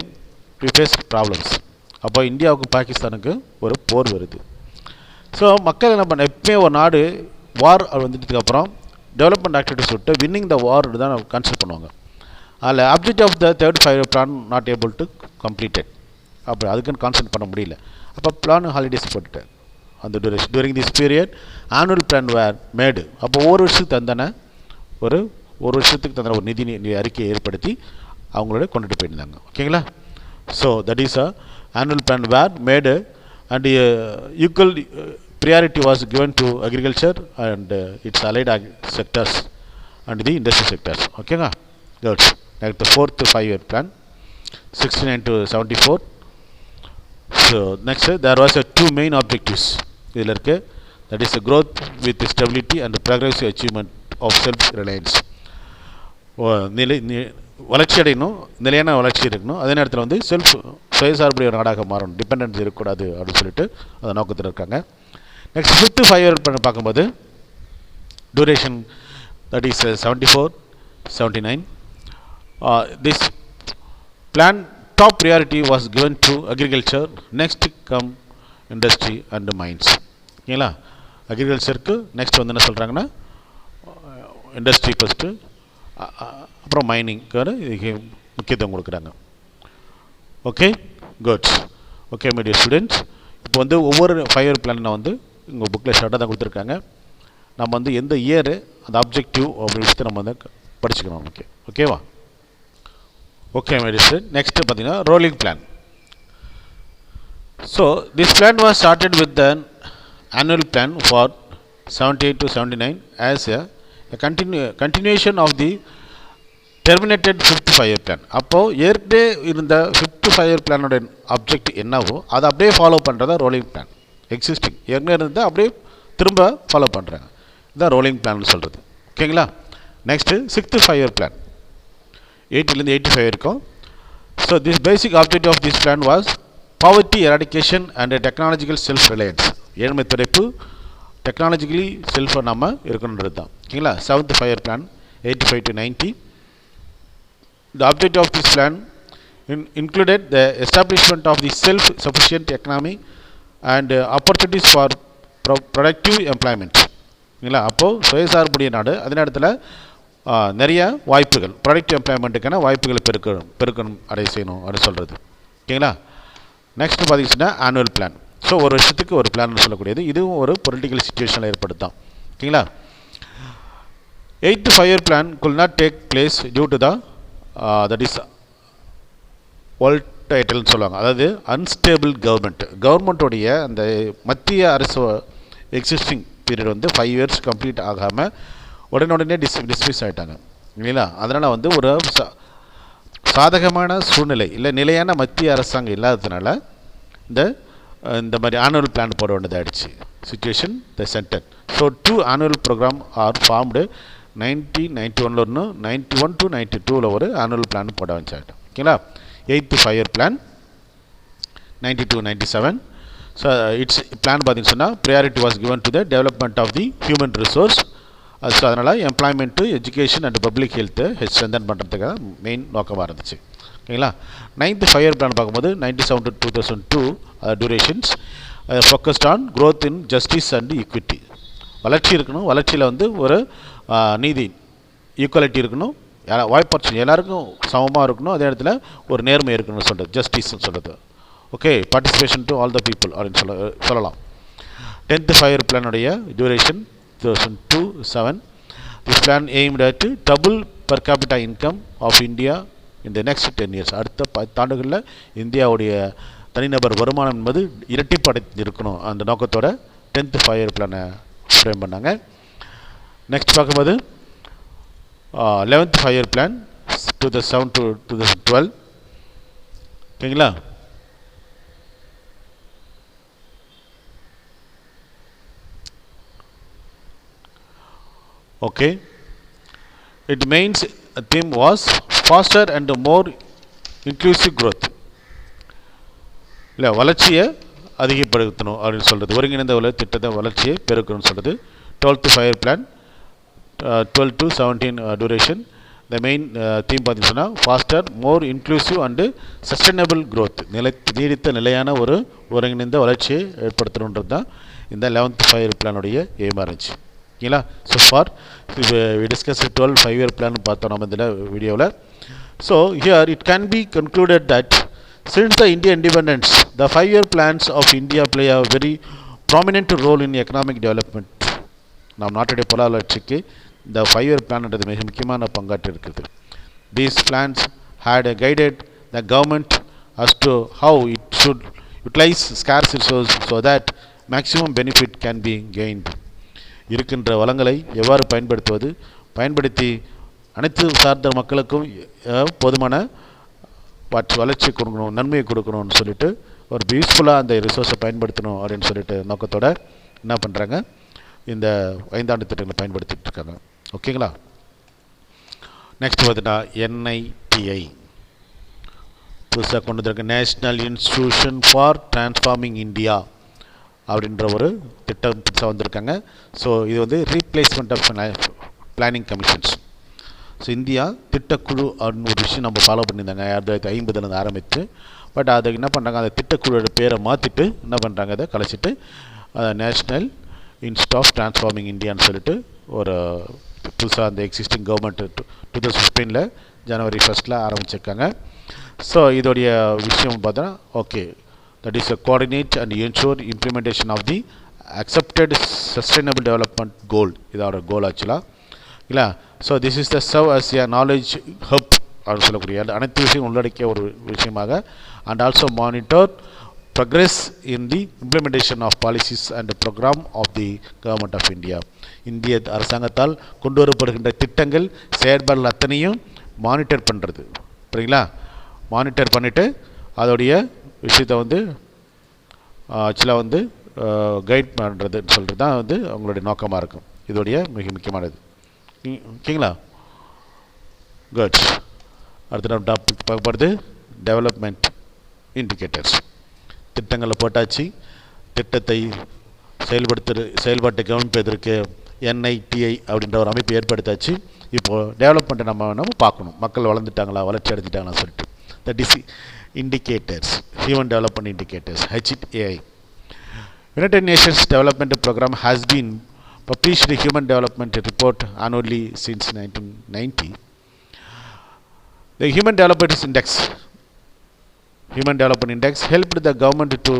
வி ஃபேஸ் ப்ராப்ளம்ஸ். அப்போ இந்தியாவுக்கு பாகிஸ்தானுக்கு ஒரு போர் வருது. ஸோ மக்கள் என்ன பண்ண, எப்பவுமே ஒரு நாடு வார் வந்துட்டதுக்கப்புறம் டெவலப்மெண்ட் ஆக்டிவிட்டிஸ் விட்டு வின்னிங் த வார் தான் கன்சிடர் பண்ணுவாங்க. அதில் object of the third 5 year plan not able to completed. அப்போ அதுக்குன்னு கான்சன்ட்ரேட் பண்ண முடியல. அப்போ பிளான் ஹாலிடேஸ் போட்டுட்டேன். அந்த during this period annual plan were made. அப்போ ஒரு வருஷத்துக்கு தந்தானே ஒரு வருஷத்துக்கு தந்த ஒரு நிதி அறிக்கையை ஏற்படுத்தி அவங்களோட கொண்டுட்டு போயிருந்தாங்க. ஓகேங்களா? So that is annual plan were made and equal priority was given to agriculture and its allied sectors and the industry sectors. Okay nga? Good. Like the fourth 5 year plan 69 to 74. So next there was 2 main objectives idhula irukku, that is growth with stability and progressive achievement of self reliance. வளர்ச்சி அடையணும், நிலையான வளர்ச்சி இருக்கணும், அதே நேரத்தில் வந்து சுயசார்புடைய நாடாக மாறணும், டிபெண்டன்ஸ் இருக்கக்கூடாது அப்படின்னு சொல்லிட்டு அந்த நோக்கத்தில் இருக்காங்க. நெக்ஸ்ட் 5th 5 இயர் பிளான் பார்க்கும்போது duration that is 74 79. This plan top priority was given to agriculture, next come industry and mines. ஓகேங்களா? அக்ரிகல்ச்சருக்கு நெக்ஸ்ட் வந்து என்ன சொல்கிறாங்கன்னா இண்டஸ்ட்ரி ஃபஸ்ட்டு, அப்புறம் மைனிங்க்கு இதுக்கு முக்கியத்துவம் கொடுக்குறாங்க. Okay, good. Okay my dear students, இப்போ வந்து ஒவ்வொரு 5 இயர் பிளான் வந்து உங்கள் புக்கில் ஷார்ட்டாக தான் கொடுத்துருக்காங்க. நம்ம வந்து எந்த இயரு அந்த ஆப்ஜெக்டிவ் அப்படி விஷயத்தை நம்ம வந்து படிச்சுக்கணும். ஓகே, ஓகேவா? Okay my dear student, next பார்த்தீங்கன்னா rolling plan. So this plan was started with the annual plan for 78 to 79 as a continuation of the terminated 5th 5 year plan. அப்போது ஏற்கனவே இருந்த 5th 5 year பிளானோட ஆப்ஜெக்ட் என்னவோ அதை அப்படியே ஃபாலோ பண்ணுறதா ரோலிங் பிளான். எக்ஸிஸ்டிங் ஏற்கனவே இருந்தால் அப்படியே திரும்ப ஃபாலோ பண்ணுறாங்க, இதுதான் ரோலிங் பிளான் சொல்கிறது. ஓகேங்களா? நெக்ஸ்ட்டு 6th 5 year பிளான் 80லேருந்து 85 இருக்கும். So this basic object of this plan was poverty eradication and technological self reliance. ஏழ்மை துடைப்பு, டெக்னாலஜிக்கலி செல்ஃபாக நம்ம இருக்கணுன்றது தான். ஓகேங்களா? 7th 5 year plan 85 to 90. The object of this plan included the establishment of the self-sufficient economy and opportunities for productive employment. ஓகேங்களா? அப்போது சுயசார்புடைய நாடு, அதே நேரத்தில் நிறைய வாய்ப்புகள், ப்ரொடக்டிவ் எம்ப்ளாய்மெண்ட்டுக்கான வாய்ப்புகளை பெருக்கணும் அடைய செய்யணும் அப்படின்னு சொல்கிறது. ஓகேங்களா? நெக்ஸ்ட் பார்த்தீங்கன்னா ஆனுவல் பிளான். ஸோ ஒரு வருஷத்துக்கு ஒரு பிளான் சொல்லக்கூடியது, இதுவும் ஒரு பொலிட்டிக்கல் சுச்சுவேஷனில் ஏற்படுத்தான். ஓகேங்களா? 8th 5 year plan could not take place due to the that is volatile சொல்லுவாங்க, அதாவது அன்ஸ்டேபிள் கவர்மெண்ட்டோடைய அந்த மத்திய அரசு எக்ஸிஸ்டிங் பீரியட் வந்து 5 years கம்ப்ளீட் ஆகாமல் உடனே டிஸ்மிஸ் ஆகிட்டாங்க. இல்லைங்களா? அதனால் வந்து ஒரு சாதகமான சூழ்நிலை இல்லை, நிலையான மத்திய அரசாங்கம் இல்லாததுனால இந்த மாதிரி ஆனுவல் பிளான் போட வேண்டியதாகிடுச்சு. Situation the centre. So 2 annual programme are formed. 1991 ஒன்று, 91 to 92 ஒரு ஆனுவல் பிளான் போட வச்சாங்க. ஓகேங்களா? 8th 5 year plan 92 97. So it's plan பார்த்தீங்கன்னு சொன்னால் priority was given to the development of the human resource. So அதனால் employment, education and public health strengthen பண்ணுறதுக்காக மெயின் நோக்கமாக இருந்துச்சு. ஓகேங்களா? 9th 5 year பிளான் பார்க்கும்போது 97 to 2002 durations focused on growth in justice and equity. வளர்ச்சி இருக்கணும், வளர்ச்சியில் வந்து ஒரு நீதி, ஈக்குவாலிட்டி இருக்கணும், வாய்ப்பார்ச்சி எல்லாருக்கும் சமமாக இருக்கணும், அதே இடத்துல ஒரு நேர்மை இருக்கணும்னு சொல்கிறது, ஜஸ்டிஸ்ன்னு சொல்கிறது. Okay, participation to all the people அப்படின்னு சொல்லலாம். 10th 5 year பிளானுடைய duration 2002-7. This plan aimed at double per capita income of India in the next 10 years. அடுத்த 10 ஆண்டுகளில் இந்தியாவுடைய தனிநபர் வருமானம் என்பது இரட்டிப்படை இருக்கணும், அந்த நோக்கத்தோட 10th 5 year பிளானை ஃப்ரேம் பண்ணாங்க. நெக்ஸ்ட் பார்க்கும்போது 11th 5-year plan 2007 to 2012. ஓகேங்களா? Okay. Its main theme was faster and more inclusive growth. இல்லை வளர்ச்சியை அதிகப்படுத்தணும் அப்படின்னு சொல்கிறது, ஒருங்கிணைந்த திட்டத்தை வளர்ச்சியை பெருக்கணும்னு சொல்கிறது. 12th 5-year plan 12 to 17 duration. The main theme பார்த்தீங்கன்னு சொன்னால் faster, more inclusive and sustainable growth, நீடித்த நிலையான ஒரு ஒருங்கிணைந்த வளர்ச்சியை ஏற்படுத்தணுன்றது தான் இந்த 11th 5-year பிளானுடைய எய்மாக இருந்துச்சு. ஓகேங்களா? So far we discuss 12 5-year plan பார்த்தோம் நம்ம இதில் வீடியோவில். So here it can be concluded that since the Indian independence, the 5-year plans of India play a very prominent role in economic development. நம் நாட்டுடைய பொருளாதார வளர்ச்சிக்கு இந்த 5-year பிளான்ன்றது மிக முக்கியமான பங்காற்றி இருக்குது. These plans had guided the government as to how it should utilize scarce resources so that maximum benefit can be gained. இருக்கின்ற வளங்களை எவ்வாறு பயன்படுத்தி அனைத்து சார்ந்த மக்களுக்கும் போதுமான வளர்ச்சி கொடுக்கணும், நன்மையை கொடுக்கணும்னு சொல்லிட்டு ஒரு யூஸ்ஃபுல்லாக அந்த ரிசோர்ஸை பயன்படுத்தணும் அப்படின்னு சொல்லிட்டு நோக்கத்தோட என்ன பண்ணுறாங்க, இந்த 5 திட்டங்களை பயன்படுத்திட்டு இருக்காங்க. ஓகேங்களா? நெக்ஸ்ட் பார்த்தீங்கன்னா NITI புதுசாக கொண்டு வந்திருக்க national institution for transforming India அப்படின்ற ஒரு திட்டம் புதுசாக வந்திருக்காங்க. ஸோ இது வந்து replacement of planning commissions. So India திட்டக்குழு அப்படின்னு ஒரு விஷயம் நம்ம ஃபாலோ பண்ணியிருந்தாங்க 1950 ஆரம்பித்து. பட் அதை என்ன பண்ணுறாங்க, அந்த திட்டக்குழுவோட பேரை மாற்றிட்டு என்ன பண்ணுறாங்க, அதை கலைச்சிட்டு நேஷ்னல் இன்ஸ்டியூட் ஆஃப் டிரான்ஸ்ஃபார்மிங் இந்தியான்னு சொல்லிட்டு ஒரு புதுசாக அந்த எக்ஸிஸ்டிங் கவர்மெண்ட் 2015 ஜனவரி 1 ஆரம்பிச்சிருக்காங்க. ஸோ இதோடைய விஷயம் பார்த்தோன்னா okay, that is a coordinate and ensure implementation of the accepted sustainable development goal, இதோட கோல் ஆக்சுவலாக இல்லை. So this is the serve as a knowledge hub அப்படின்னு சொல்லக்கூடிய அனைத்து விஷயம் உள்ளடக்கிய ஒரு விஷயமாக. And also monitor progress in the implementation of policies and programme of the government of India. இந்திய அரசாங்கத்தால் கொண்டு வரப்படுகின்ற திட்டங்கள் செயற்பாடுகள் அத்தனையும் மானிட்டர் பண்ணுறது, சரிங்களா? மானிட்டர் பண்ணிவிட்டு அதோடைய விஷயத்தை வந்து ஆக்சுவலாக வந்து கைட் பண்ணுறதுன்னு சொல்கிறது தான் வந்து அவங்களுடைய நோக்கமாக இருக்கும். இதோடைய மிக முக்கியமானது. ஓகேங்களா? குட். அடுத்த நம்ம டாபிக் பார்க்க போகிறது டெவலப்மெண்ட் இண்டிகேட்டர்ஸ். திட்டங்களை போட்டாச்சு, திட்டத்தை செயல்பாட்டை கவனிப்பதற்கு NITI அப்படின்ற ஒரு அமைப்பு ஏற்படுத்தாச்சு. இப்போது டெவலப்மெண்ட்டை நம்ம பார்க்கணும், மக்கள் வளர்ந்துட்டாங்களா, வளர்ச்சி அடைஞ்சிட்டாங்களா சொல்லிட்டு. That is indicators, human development indicators, HAI. United Nations Development Program has been published the Human Development Report annually since 1990. The Human Development Index helped the government to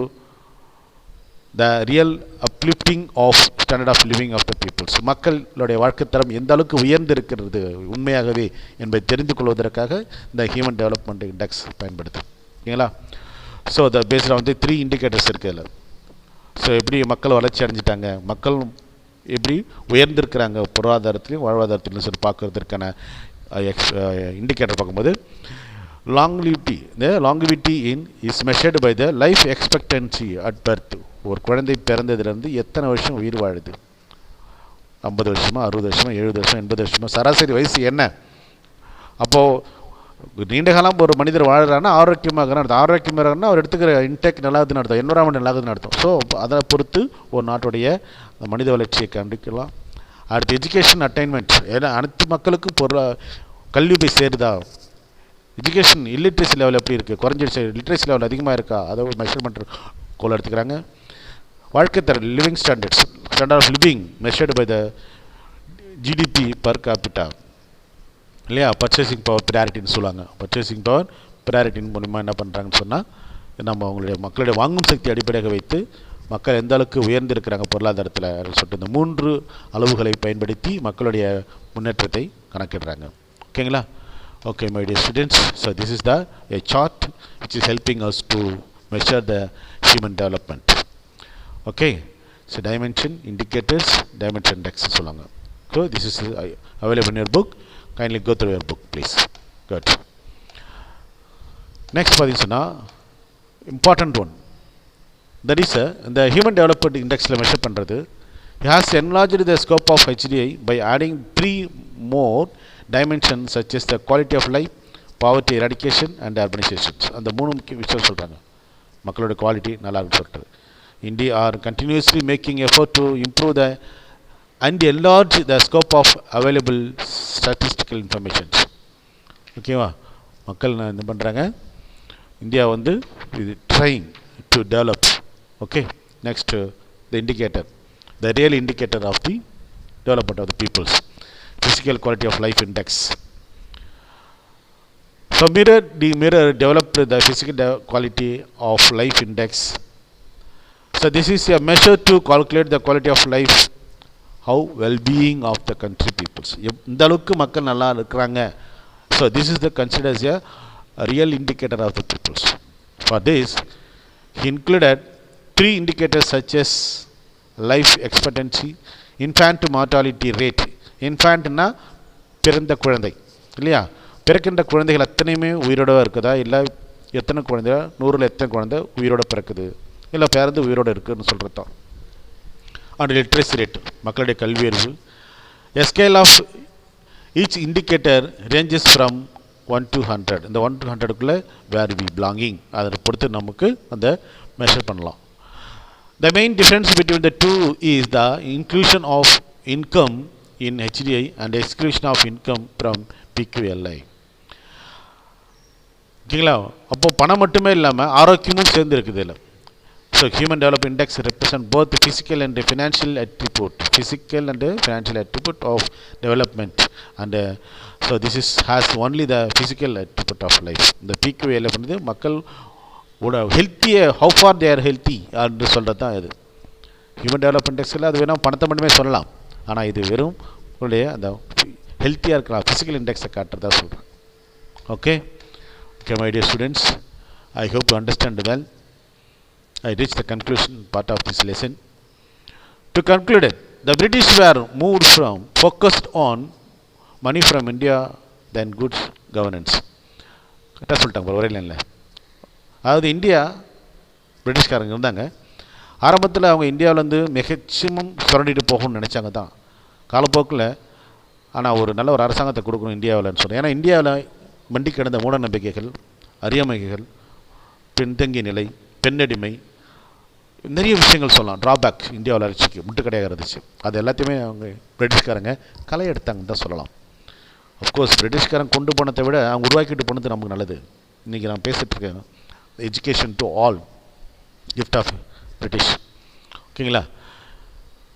the real uplifting of standard of living of the people. So மக்களுடைய வாழ்க்கை தரம் எந்த அளவுக்கு உயர்ந்திருக்கிறது உண்மையாகவே என்பதை தெரிந்து கொள்வதற்காக இந்த ஹியூமன் டெவலப்மெண்ட் இண்டெக்ஸ் பயன்படுது. ஓகேங்களா? ஸோ த பேஸ்ட் வந்து 3 இண்டிகேட்டர்ஸ் இருக்குது அதில். ஸோ எப்படி மக்கள் வளர்ச்சி அடைஞ்சிட்டாங்க, மக்கள் எப்படி உயர்ந்திருக்கிறாங்க பொருளாதாரத்திலையும் வாழ்வாதாரத்திலையும் சொல்லி பார்க்குறதுக்கான இண்டிகேட்டர் பார்க்கும்போது longevity is measured by the life expectancy at birth. ஒரு குழந்தை பிறந்ததுலேருந்து எத்தனை வருஷம் உயிர் வாழுது, 50 வருஷமா, 60 வருஷமா, 70 வருஷம், 80 வருஷமா, சராசரி வயசு என்ன? அப்போது நீண்ட காலம் ஒரு மனிதர் வாழ்கிறான்னா ஆரோக்கியமாக அர்த்தம். ஆரோக்கியமாக இருக்காருன்னா அவர் எடுத்துக்கிற இன்டேக் நல்லாதுன்னு அர்த்தம், என்வரான்மெண்ட் நல்லாதுன்னு அர்த்தம். ஸோ அதை பொறுத்து ஒரு நாட்டுடைய மனித வளர்ச்சியை கண்டிக்கலாம். அடுத்து எஜுகேஷன் அட்டைன்மெண்ட், ஏன்னா அனைத்து மக்களுக்கும் கல்வி போய் சேருதா, எஜுகேஷன் இல்லிட்ரேசி லெவல் எப்படி இருக்குது, குறைஞ்சிடுச்சு, லிட்ரேசி லெவல் அதிகமாக இருக்கா, அதை ஒரு மெஷர்மெண்ட் கோல் எடுத்துக்கிறாங்க. வாழ்க்கை தர living standard of living measured by the GDP per capita இல்லையா. பர்ச்சேசிங் பவர் ப்ரியாரிட்டின்னு சொல்லுவாங்க. பர்ச்சேசிங் பவர் ப்ரியாரிட்டின் மூலிமா என்ன பண்ணுறாங்கன்னு சொன்னால் நம்ம மக்களுடைய வாங்கும் சக்தி அடிப்படையாக வைத்து மக்கள் எந்த அளவுக்கு உயர்ந்திருக்கிறாங்க பொருளாதாரத்தில் சொல்லிட்டு இந்த 3 அளவுகளை பயன்படுத்தி மக்களுடைய முன்னேற்றத்தை கணக்கிடுறாங்க. ஓகேங்களா? Okay, my dear students, so this is a chart which is helping us to measure the human development. Okay, so dimension indicators, dimension index சொல்லுவாங்க. So this is available in your book. Kindly go through your book, please. Good. Next பார்த்தீங்கன்னா important one. That is the Human Development Index measure பண்ணுறது. It has enlarged the scope of HDI by adding 3 more dimensions such as the quality of life, poverty eradication and urbanization. அந்த மூணு முக்கிய விஷயம் சொல்கிறாங்க. மக்களோட குவாலிட்டி நல்லா இருக்குன்னு சொல்லிட்டு. India are continuously making effort to improve the and enlarge the scope of available statistical information. ஓகேவா, மக்கள் என்ன பண்ணுறாங்க, இந்தியா வந்து இது trying to develop. Okay, next the indicator, the real indicator of the development of the peoples, physical quality of life index. So mirror developed the physical quality of life index. So this is a measure to calculate the quality of life, how well-being of the country peoples. இந்த அளவுக்கு மக்கள் நல்லா இருக்கிறாங்க. So this is the considered as a real indicator of the peoples. For this, he included 3 indicators such as life expectancy, infant mortality rate. infantனா பிறந்த குழந்தை இல்லையா, பிறக்கின்ற குழந்தைகள் அத்தனையுமே உயிரோட இருக்குதா, இல்லை எத்தனை குழந்தை 100ல் எத்தனை குழந்தை உயிரோட பிறக்குது, இல்லை பிறந்து உயிரோடு இருக்குதுன்னு சொல்கிறது தான். அண்ட் லிட்ரஸி ரேட், மக்களுடைய கல்வி அறிவு. A scale of each indicator ranges from 1 to 100. இந்த 1 to 100க்குள்ளே வேர் வி பிலாங்கிங் அதை பொறுத்து நமக்கு அந்த மெஷர் பண்ணலாம். The main difference between the two is the inclusion of income in HDI and exclusion of income from PQLI. ஓகேங்களா, அப்போது பணம் மட்டுமே இல்லாமல் ஆரோக்கியமும் சேர்ந்து இருக்குது இல்லை. So Human Development Index represents both the physical and the financial attribute of development, and so this has only the physical attribute of life. The PQLI வந்து மக்கள் ஹெல்த்தியை how far they are healthy அப்படின்னு சொல்கிறது தான் இது. ஹியூமன் டெவலப்மெண்ட் இண்டெக்ஸில் அது வேணும் பணத்தை மட்டுமே சொல்லலாம், ஆனால் இது வெறும் உங்களுடைய அந்த ஹெல்த்தியாக இருக்கலாம் ஃபிசிக்கல் இண்டெக்ஸை காட்டுறதா சொல்கிறேன். Okay okay my dear students, I hope to understand well. I reached the conclusion part of this lesson. To conclude, the British were moved from focused on money from India than good governance. கரெக்டாக சொல்லிட்டாங்க ஒரே லைனில். அதாவது இந்தியா பிரிட்டிஷ்காரங்க இருந்தாங்க, ஆரம்பத்தில் அவங்க இந்தியாவிலேருந்து மேக்சிமம் சுரண்டிட்டு போகணும்னு நினச்சாங்க தான் காலப்போக்கில். ஆனால் ஒரு நல்ல ஒரு அரசாங்கத்தை கொடுக்கணும் இந்தியாவில்னு சொன்னேன். ஏன்னா இந்தியாவில் மண்டி கிடந்த மூட நம்பிக்கைகள், அறியாமைகள், பின்தங்கிய நிலை, பெண்ணடிமை, நிறைய விஷயங்கள் சொல்லலாம். ட்ராபேக் இந்தியா வளர்ச்சிக்கு முட்டுக்கடையாக இருந்துச்சு. அது எல்லாத்தையுமே அவங்க பிரிட்டிஷ்காரங்க களை எடுத்தாங்கன்னு தான் சொல்லலாம். அஃப்கோர்ஸ் பிரிட்டிஷ்காரங்க கொண்டு போனதை விட அவங்க உருவாக்கிட்டு போனது நமக்கு நல்லது. இன்றைக்கி நான் பேசிகிட்ருக்கேன் education to all, gift of British. ஓகேங்களா,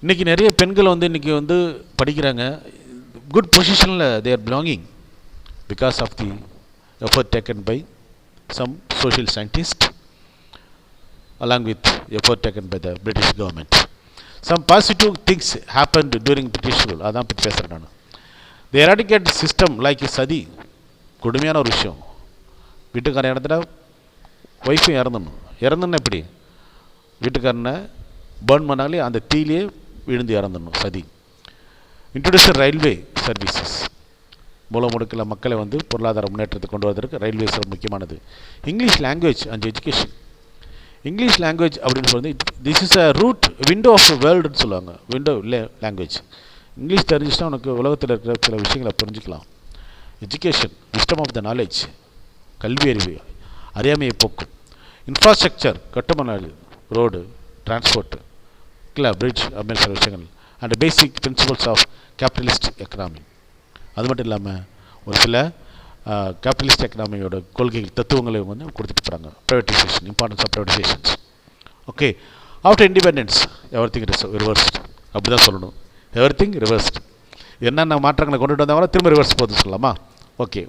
இன்றைக்கி நிறைய பெண்கள் வந்து இன்றைக்கி வந்து படிக்கிறாங்க, குட் பொசிஷனில் they are belonging because of the effort taken by some social scientist along with effort taken by the British government. Some positive things happened during British rule. அதான் பற்றி பேசுகிறேன் நான். They eradicate system like சதி, கொடுமையான ஒரு விஷயம். வீட்டுக்காரன் இடத்துல ஒய்ஃபும் இறந்துடணும். எப்படி வீட்டுக்காரனை பேர்ன் பண்ணாலே அந்த தீயிலே விழுந்து இறந்துடணும், சதி. இன்ட்ரடியூஸ் ரயில்வே சர்வீசஸ், மூலமுடுக்கில் மக்களை வந்து பொருளாதார முன்னேற்றத்தை கொண்டு வருவதற்கு ரயில்வேஸ் முக்கியமானது. English language and education. English language அப்படின்னு சொல்லி this is a root window of வேர்ல்டுன்னு சொல்லுவாங்க. விண்டோ இல்லை லாங்குவேஜ். இங்கிலீஷ் தெரிஞ்சிச்சுன்னா உனக்கு உலகத்தில் இருக்கிற சில விஷயங்களை புரிஞ்சுக்கலாம். Education, wisdom of the knowledge, கல்வி அறிவு, அறியாமையை போக்கும். இன்ஃப்ராஸ்ட்ரக்சர், கட்டுமான, ரோடு, டிரான்ஸ்போர்ட், இல்லை பிரிட்ஜ் அப்படின்னு சில விஷயங்கள். And basic principles of capitalist economy. அது மட்டும் இல்லாமல் ஒரு சில கேபிட்டலிஸ்ட் எக்கனாமியோட கொள்கைகள், தத்துவங்களை வந்து கொடுத்துட்டு போகிறாங்க. Privatisation, importance of privatisations. Okay, after independence everything reversed, அப்படி தான் சொல்லணும். Everything reversed. என்னென்ன மாற்றங்களை கொண்டுட்டு வந்தாங்களோ திரும்ப ரிவர்ஸ் போகுது சொல்லலாமா? Okay.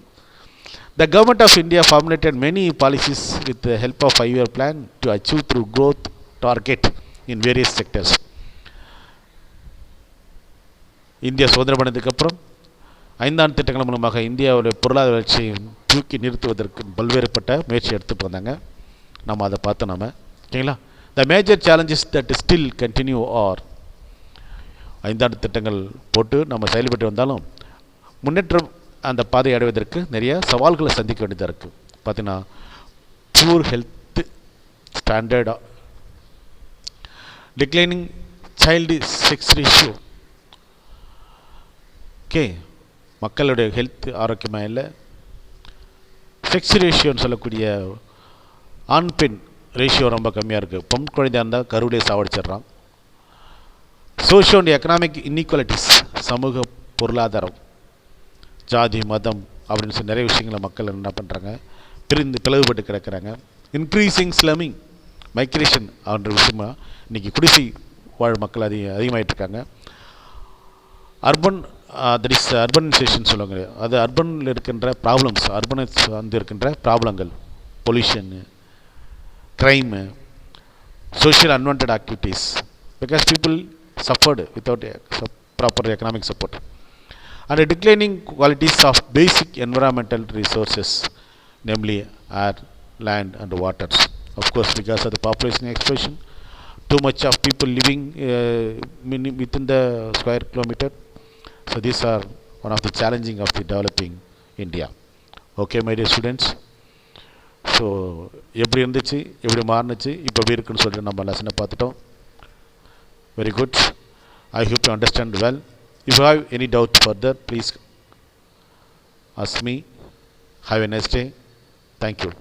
The government of India formulated many policies with the help of 5-year plan to achieve through growth target in various sectors. India சுதந்திரம் அடைந்ததுக்கப்புறம் 5 ஆண்டு திட்டங்கள் மூலமாக இந்தியாவுடைய பொருளாதார வளர்ச்சியை தூக்கி நிறுத்துவதற்கு பல்வேறுபட்ட முயற்சி எடுத்துகிட்டு வந்தாங்க. நம்ம அதை பார்த்தோம். ஓகேங்களா? The major challenges that still continue R 5 திட்டங்கள் போட்டு நம்ம செயல்பட்டு வந்தாலும் முன்னேற்றம் அந்த பாதை அடைவதற்கு நிறைய சவால்களை சந்திக்க வேண்டியதாக இருக்குது. பார்த்தீங்கன்னா poor health standard, declining child sex ratio. Okay, மக்களுடைய ஹெல்த் ஆரோக்கியமாக இல்லை. செக்ஸ் ரேஷியோன்னு சொல்லக்கூடிய ஆண் பெண் ரேஷியோ ரொம்ப கம்மியாக இருக்குது. பொன் குழந்தையாக இருந்தால் கருவிலே சாவடிச்சிட்றான். சோஷியோ அண்ட் எக்கனாமிக் இன்இக்வாலிட்டிஸ், சமூக பொருளாதாரம், ஜாதி மதம் அப்படின்னு சொல்லி நிறைய விஷயங்களை மக்கள் என்ன பண்ணுறாங்க, பிளவுபட்டு கிடக்கிறாங்க. இன்க்ரீசிங் ஸ்லமிங், மைக்ரேஷன் அப்படின்ற விஷயமா இன்றைக்கி குடிசை வாழ் மக்கள் அதிகமாகிட்டுருக்காங்க. அர்பன் தட் இஸ் அர்பனைசேஷன் சொல்லுவாங்க. அது அர்பனில் இருக்கின்ற ப்ராப்ளம்ஸ், அர்பனைஸ் வந்து இருக்கின்ற ப்ராப்ளங்கள், pollution, crime, social unwanted activities, because people suffered without proper economic support. And the declining qualities of basic environmental resources, namely air, land and waters. Of course, because of the population explosion, too much of people living within the square kilometer. So these are one of the challenging of the developing India. Okay, my dear students. So எப்படி இருந்துச்சு, எப்படி மாறுனுச்சு, இப்போ எப்படி இருக்குன்னு சொல்லிட்டு நம்ம லெசனை பார்த்துட்டோம். Very good. I hope you understand well. If you have any doubt further, please ask me. Have a nice day. Thank you.